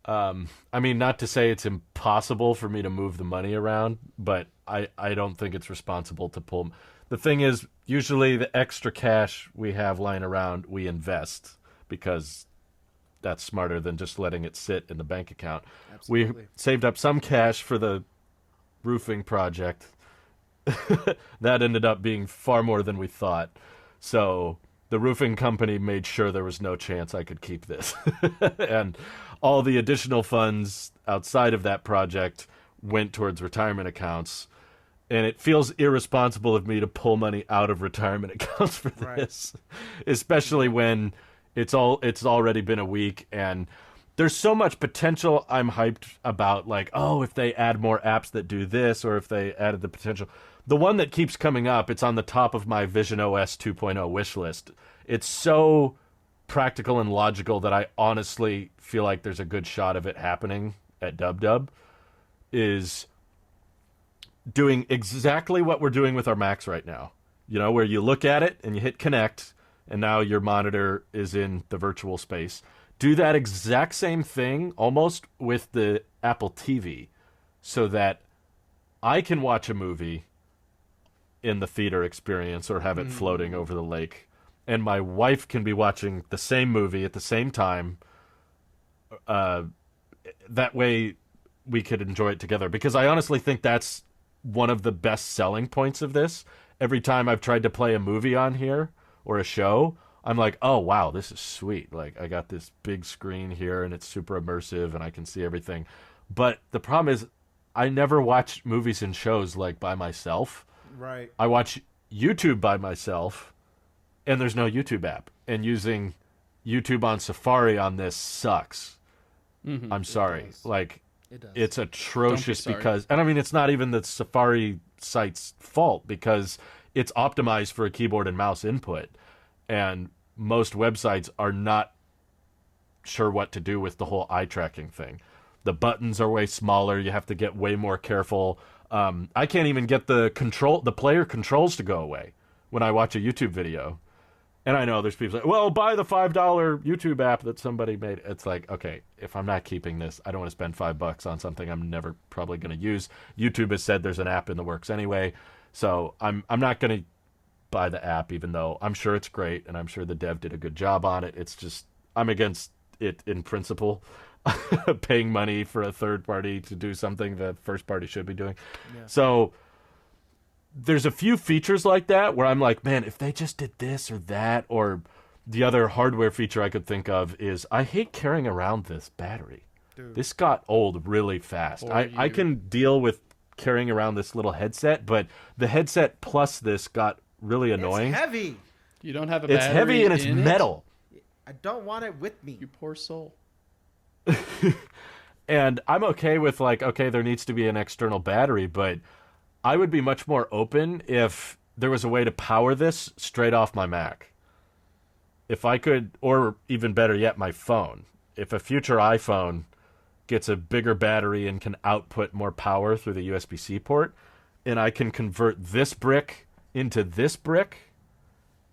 I mean, not to say it's impossible for me to move the money around, but I don't think it's responsible to pull. The thing is, usually the extra cash we have lying around, we invest because that's smarter than just letting it sit in the bank account. Absolutely. We saved up some cash for the roofing project. That ended up being far more than we thought. So the roofing company made sure there was no chance I could keep this. And all the additional funds outside of that project went towards retirement accounts. And it feels irresponsible of me to pull money out of retirement accounts for this, especially when it's already been a week and there's so much potential. I'm hyped about, like, oh, if they add more apps that do this, or if they added the potential. The one that keeps coming up, it's on the top of my Vision OS 2.0 wish list. It's so practical and logical that I honestly feel like there's a good shot of it happening at DubDub, is doing exactly what we're doing with our Macs right now. You know, where you look at it and you hit connect, and now your monitor is in the virtual space. Do that exact same thing almost with the Apple TV, so that I can watch a movie in the theater experience or have it floating over the lake, and my wife can be watching the same movie at the same time. That way we could enjoy it together, because I honestly think that's one of the best selling points of this. Every time I've tried to play a movie on here or a show, I'm like, oh, wow, this is sweet. Like, I got this big screen here, and it's super immersive, and I can see everything. But the problem is, I never watch movies and shows, like, by myself. Right. I watch YouTube by myself, and there's no YouTube app. And using YouTube on Safari on this sucks. Mm-hmm. I'm sorry. It does. Like, It does. it's atrocious Don't be sorry. because, and I mean, it's not even the Safari site's fault, because it's optimized for a keyboard and mouse input. And most websites are not sure what to do with the whole eye tracking thing. The buttons are way smaller. You have to get way more careful. I can't even get the player controls to go away when I watch a YouTube video. And I know there's people like, well, buy the $5 YouTube app that somebody made. It's like, okay, if I'm not keeping this, I don't want to spend $5 on something I'm never probably going to use. YouTube has said there's an app in the works anyway, so I'm not going to buy the app, even though I'm sure it's great and I'm sure the dev did a good job on it. It's just, I'm against it in principle. Paying money for a third party to do something the first party should be doing. Yeah. So there's a few features like that where I'm like, man, if they just did this or that, or the other hardware feature I could think of is, I hate carrying around this battery. Dude. This got old really fast. I can deal with carrying around this little headset, but the headset plus this got really annoying. It's heavy. You don't have a battery. It's heavy and it's in metal. I don't want it with me. You poor soul. And I'm okay with, like, okay, there needs to be an external battery, but I would be much more open if there was a way to power this straight off my Mac. If I could, or even better yet, my phone. If a future iPhone gets a bigger battery and can output more power through the USB-C port, and I can convert this brick into this brick,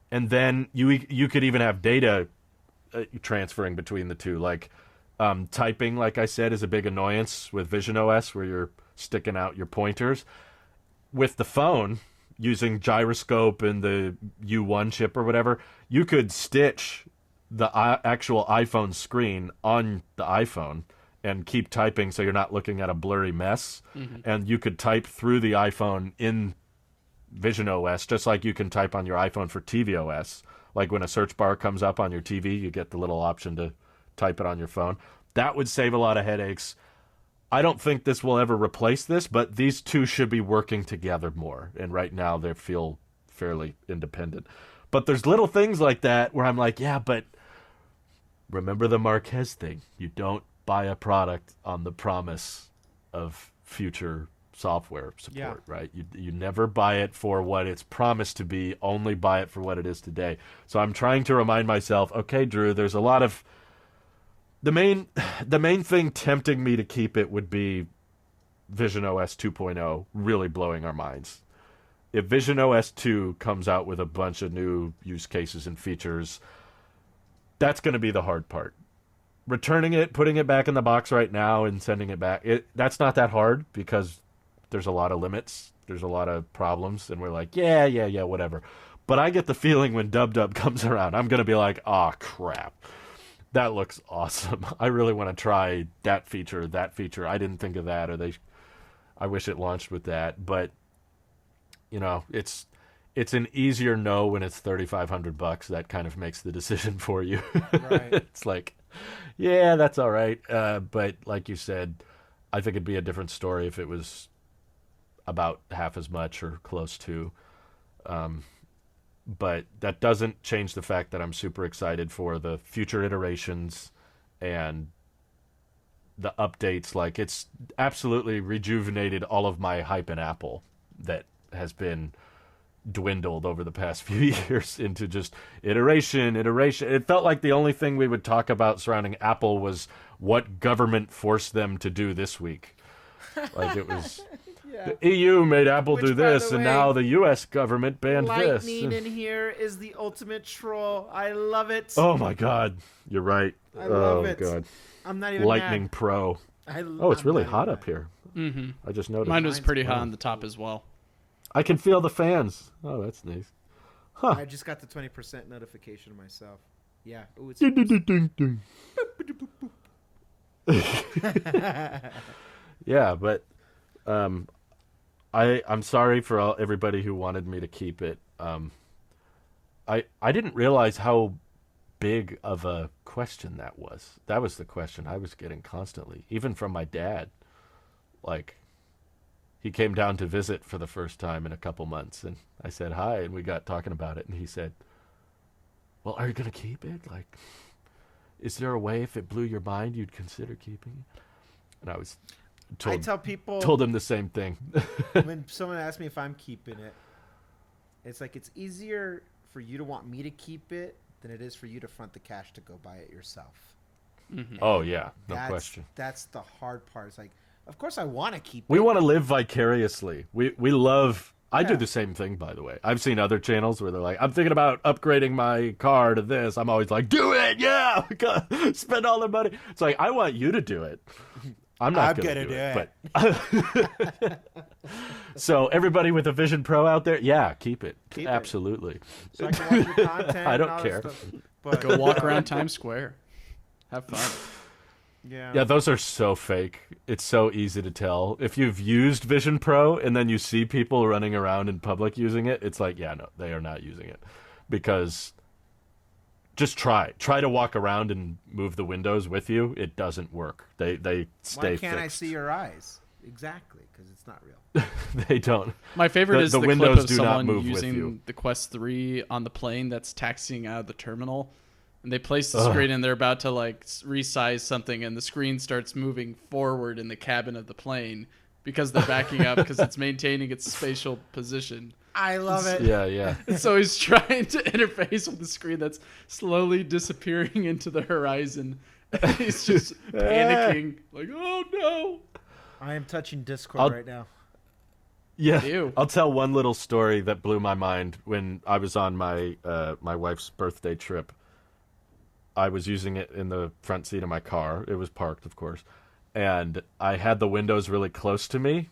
and then you could even have data transferring between the two. Like, typing, like I said, is a big annoyance with Vision OS, where you're sticking out your pointers. With the phone, using gyroscope and the U1 chip or whatever, you could stitch the actual iPhone screen on the iPhone and keep typing so you're not looking at a blurry mess. Mm-hmm. And you could type through the iPhone in Vision OS, just like you can type on your iPhone for tvOS. Like when a search bar comes up on your TV, you get the little option to type it on your phone. That would save a lot of headaches. I don't think this will ever replace this, but these two should be working together more. And right now they feel fairly independent. But there's little things like that where I'm like, yeah, but remember the Marquez thing. You don't buy a product on the promise of future software support, right? You never buy it for what it's promised to be, only buy it for what it is today. So I'm trying to remind myself, okay, Drew, there's a lot of... The main thing tempting me to keep it would be Vision OS 2.0 really blowing our minds. If Vision OS 2 comes out with a bunch of new use cases and features, that's going to be the hard part. returning it, putting it back in the box right now, and sending it back. That's not that hard because there's a lot of limits. There's a lot of problems, and we're like, yeah, whatever. But I get the feeling when Dub Dub comes around, I'm gonna be like, oh crap, that looks awesome. I really want to try that feature. I didn't think of that, I wish it launched with that. But you know, it's an easier no when it's $3,500. That kind of makes the decision for you. Right. It's like, yeah, that's all right. But like you said, I think it'd be a different story if it was about half as much or close to. But that doesn't change the fact that I'm super excited for the future iterations and the updates. Like, it's absolutely rejuvenated all of my hype in Apple that has been dwindled over the past few years into just iteration. It felt like the only thing we would talk about surrounding Apple was what government forced them to do this week. Like, it was the EU made Apple do this, and now the US government banned this. Lightning in here is the ultimate troll. I love it. Oh my God, you're right. I love it. God, I'm not even Lightning mad. Pro. It's really hot up here. Mm-hmm. I just noticed. Mine was pretty hot on the top as well. I can feel the fans. Oh, that's nice. Huh. I just got the 20% notification myself. Yeah. Ooh, it's Ding, ding, ding, ding, ding. Yeah, but I'm sorry for everybody who wanted me to keep it. I didn't realize how big of a question that was. That was the question I was getting constantly, even from my dad. Like, he came down to visit for the first time in a couple months, and I said hi, and we got talking about it, and he said, well, are you going to keep it? Like, is there a way if it blew your mind you'd consider keeping it? And I tell people, told him the same thing. when someone asks me if I'm keeping it, it's like, it's easier for you to want me to keep it than it is for you to front the cash to go buy it yourself. Mm-hmm. Oh, yeah, no question. That's the hard part. It's like, of course I want to keep it. We want to live vicariously. We love... I do the same thing, by the way. I've seen other channels where they're like, I'm thinking about upgrading my car to this. I'm always like, do it, yeah! Spend all the money. It's like, I want you to do it. I'm not going to do it. But so everybody with a Vision Pro out there, yeah, keep it. Absolutely. So I can watch your content. I don't and all care. that stuff. But Go walk around Times Square. Have fun. Yeah, those are so fake. It's so easy to tell. If you've used Vision Pro and then you see people running around in public using it, it's like, yeah, no, they are not using it. Because just try to walk around and move the windows with you. It doesn't work. They stay why can't fixed. I see your eyes? Exactly, because it's not real. They don't. My favorite is the clip windows of do not someone move with using you. the Quest 3 on the plane that's taxiing out of the terminal. And they place the screen and they're about to like resize something, and the screen starts moving forward in the cabin of the plane because they're backing up because it's maintaining its spatial position. I love it. Yeah. And so he's trying to interface with the screen that's slowly disappearing into the horizon. And he's just panicking, like, oh no. I am touching Discord right now. Yeah, Ew. I'll tell one little story that blew my mind. When I was on my my wife's birthday trip, I was using it in the front seat of my car. It was parked, of course. And I had the windows really close to me.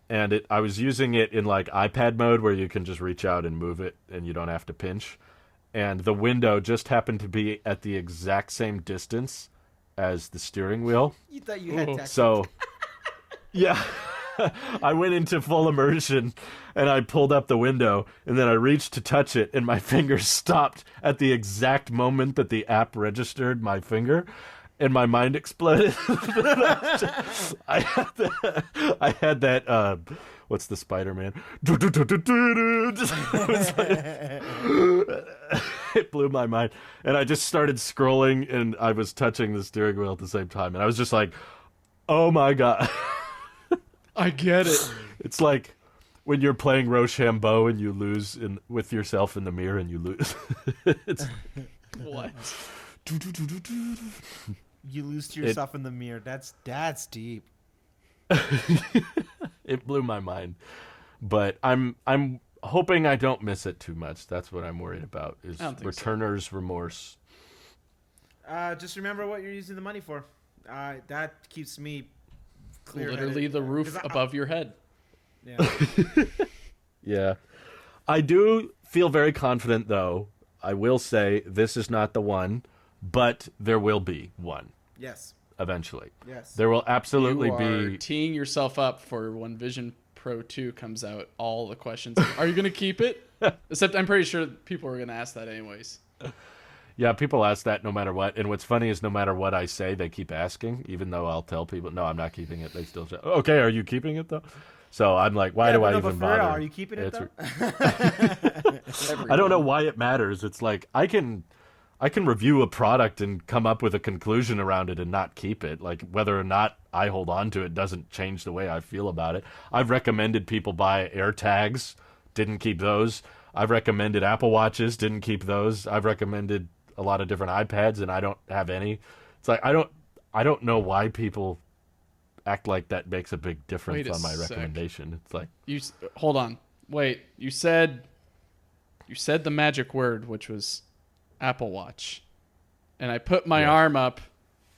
And I was using it in like iPad mode where you can just reach out and move it and you don't have to pinch. And the window just happened to be at the exact same distance as the steering wheel. You thought you had text. So, yeah. I went into full immersion and I pulled up the window and then I reached to touch it and my finger stopped at the exact moment that the app registered my finger and my mind exploded. I had that what's the Spider-Man? It blew my mind. And I just started scrolling and I was touching the steering wheel at the same time. And I was just like, oh my God. I get it. It's like when you're playing Rochambeau and you lose with yourself in the mirror and you lose. It's What? You lose to yourself in the mirror. That's deep. It blew my mind. But I'm hoping I don't miss it too much. That's what I'm worried about, is I don't think returner's remorse. Just remember what you're using the money for. That keeps me clear. Literally the roof above your head. Yeah. Yeah. I do feel very confident, though. I will say this is not the one, but there will be one. Yes. Eventually. Yes. There will absolutely You are be. teeing yourself up for when Vision Pro 2 comes out. All the questions. Are you going to keep it? Except I'm pretty sure people are going to ask that anyways. Yeah, people ask that no matter what. And what's funny is no matter what I say, they keep asking, even though I'll tell people, no, I'm not keeping it. They still say, okay, are you keeping it, though? So I'm like, why do I even bother? Are you keeping it, though? I don't know why it matters. It's like I can review a product and come up with a conclusion around it and not keep it. Like whether or not I hold on to it doesn't change the way I feel about it. I've recommended people buy AirTags, didn't keep those. I've recommended Apple Watches, didn't keep those. I've recommended a lot of different iPads, and I don't have any. It's like I don't know why people act like that makes a big difference on my recommendation. It's like hold on. Wait, you said the magic word, which was Apple Watch. And I put my arm up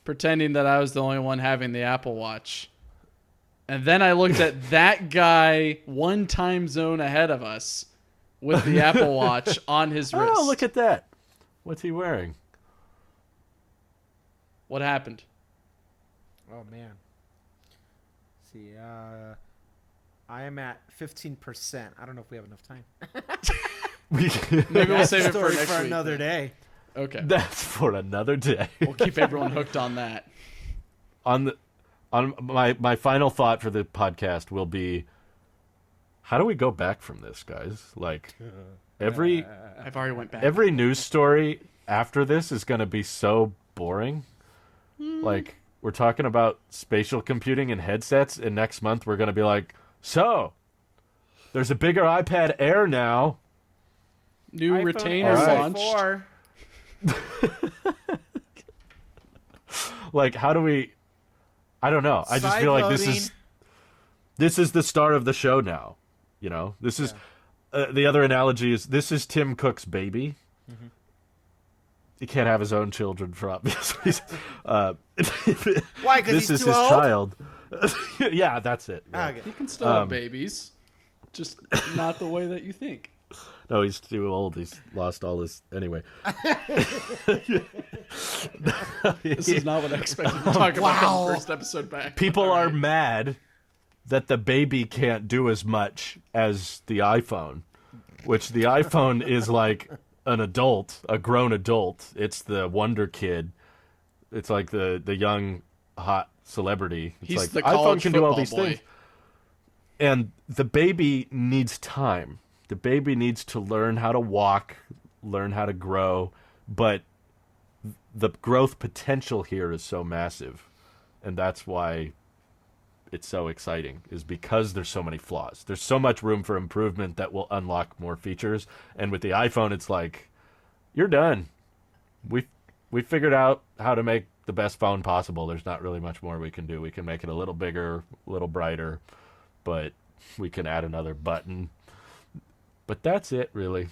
pretending that I was the only one having the Apple Watch. And then I looked at that guy 1 time zone ahead of us with the Apple Watch on his wrist. Oh, look at that. What's he wearing? What happened? Oh, man. See, I am at 15%. I don't know if we have enough time. Maybe we'll save it for next week. Another day. Okay. That's for another day. We'll keep everyone hooked on that. On my final thought for the podcast will be, how do we go back from this, guys? Like I've already went back. Every news story after this is going to be so boring. Like we're talking about spatial computing and headsets, and next month we're going to be like, so there's a bigger iPad Air now. New iPhone retainer launched. Like, how do we? I don't know. I just feel like this is the start of the show now. You know, this is the other analogy is this is Tim Cook's baby. Mm-hmm. He can't have his own children for obvious reasons. Why? Because this is too his old? child. Yeah, that's it. Yeah. Okay. He can still have babies, just not the way that you think. No, he's too old. He's lost all his... Anyway. This is not what I expected to talk about on the first episode back. People are mad that the baby can't do as much as the iPhone, which the iPhone is like an adult, a grown adult. It's the wonder kid. It's like the young, hot celebrity. It's He's like the iPhone can do all these boy. things. And the baby needs time. The baby needs to learn how to walk, learn how to grow, but the growth potential here is so massive, and that's why it's so exciting, is because there's so many flaws. There's so much room for improvement that will unlock more features, and with the iPhone, it's like, you're done. We figured out how to make the best phone possible. There's not really much more we can do. We can make it a little bigger, a little brighter, but we can add another button. But that's it, really.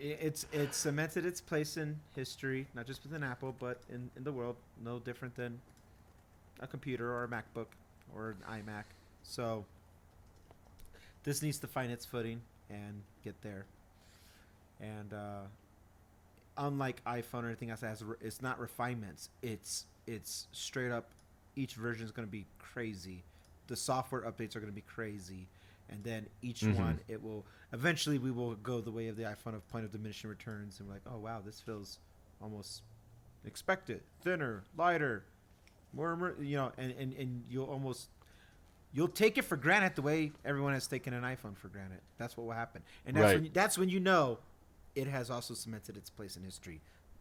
It's cemented its place in history, not just within Apple, but in the world. No different than a computer or a MacBook or an iMac. So this needs to find its footing and get there. And unlike iPhone or anything else, it's not refinements. It's straight up. Each version is going to be crazy. The software updates are going to be crazy. And then each one, it will eventually we will go the way of the iPhone of point of diminishing returns, and we're like, oh wow, this feels almost expected, thinner, lighter, more, and you'll take it for granted the way everyone has taken an iPhone for granted. That's what will happen, and that's when you know it has also cemented its place in history.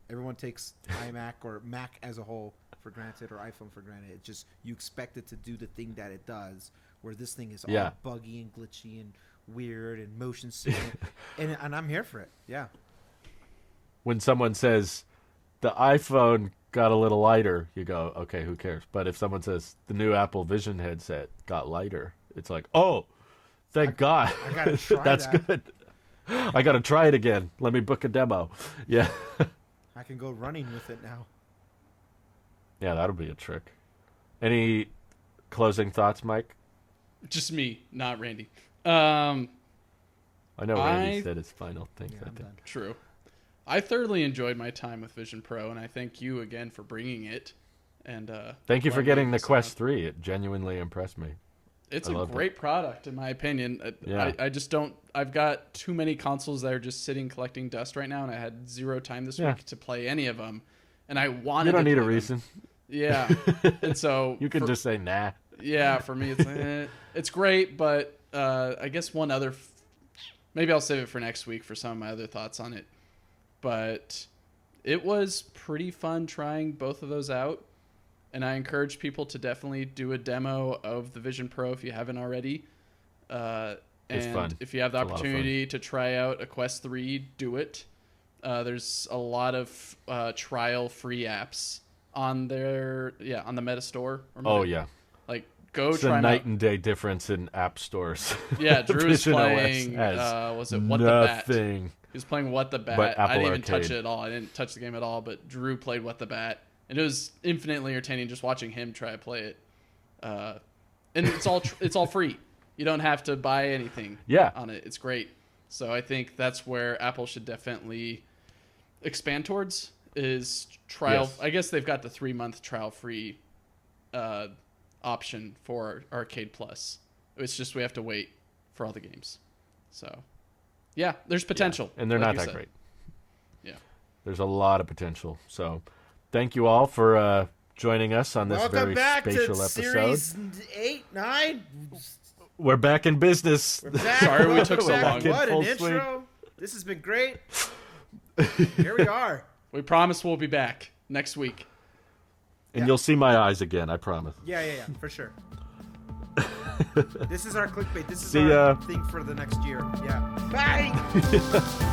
Everyone takes iMac or Mac as a whole for granted, or iPhone for granted. It just you expect it to do the thing that it does. Where this thing is all buggy and glitchy and weird and motion sick, and I'm here for it. Yeah. When someone says the iPhone got a little lighter, you go, okay, who cares? But if someone says the new Apple Vision headset got lighter, it's like, oh, thank God. I gotta try That's that. good. I gotta try it again. Let me book a demo. Yeah. I can go running with it now. Yeah, that'll be a trick. Any closing thoughts, Mike? Just me, not Randy. I know Randy said his final things, I think. True. I thoroughly enjoyed my time with Vision Pro, and I thank you again for bringing it. And thank you for getting the Quest 3. It genuinely impressed me. It's a great product, in my opinion. I just don't... I've got too many consoles that are just sitting collecting dust right now, and I had zero time this week to play any of them. And I wanted to. You don't need a reason. Yeah. And so... You can just say, nah. Yeah, for me, it's great, but I guess one other... Maybe I'll save it for next week for some of my other thoughts on it. But it was pretty fun trying both of those out. And I encourage people to definitely do a demo of the Vision Pro if you haven't already. It's fun. If you have the opportunity to try out a Quest 3, do it. There's a lot of trial-free apps on on the Meta Store. Yeah. Like, go it's try a night and day difference in app stores. Yeah, Drew is playing, was it What the Bat? Nothing. He was playing What the Bat. I didn't even touch it at all. I didn't touch the game at all, but Drew played What the Bat. And it was infinitely entertaining just watching him try to play it. And it's all free. You don't have to buy anything on it. It's great. So I think that's where Apple should definitely expand towards is trial. Yes. I guess they've got the 3-month trial free option for Arcade Plus. It's just we have to wait for all the games. So, yeah, there's potential. Yeah. And they're not that great. Yeah. There's a lot of potential. So, thank you all for joining us on this very special episode. Series 8, 9. We're back in business. We're back. Sorry we took so long. What an intro. This has been great. Here we are. We promise we'll be back next week. And you'll see my eyes again, I promise. Yeah, for sure. This is our clickbait. This is our thing for the next year. Yeah. Bye!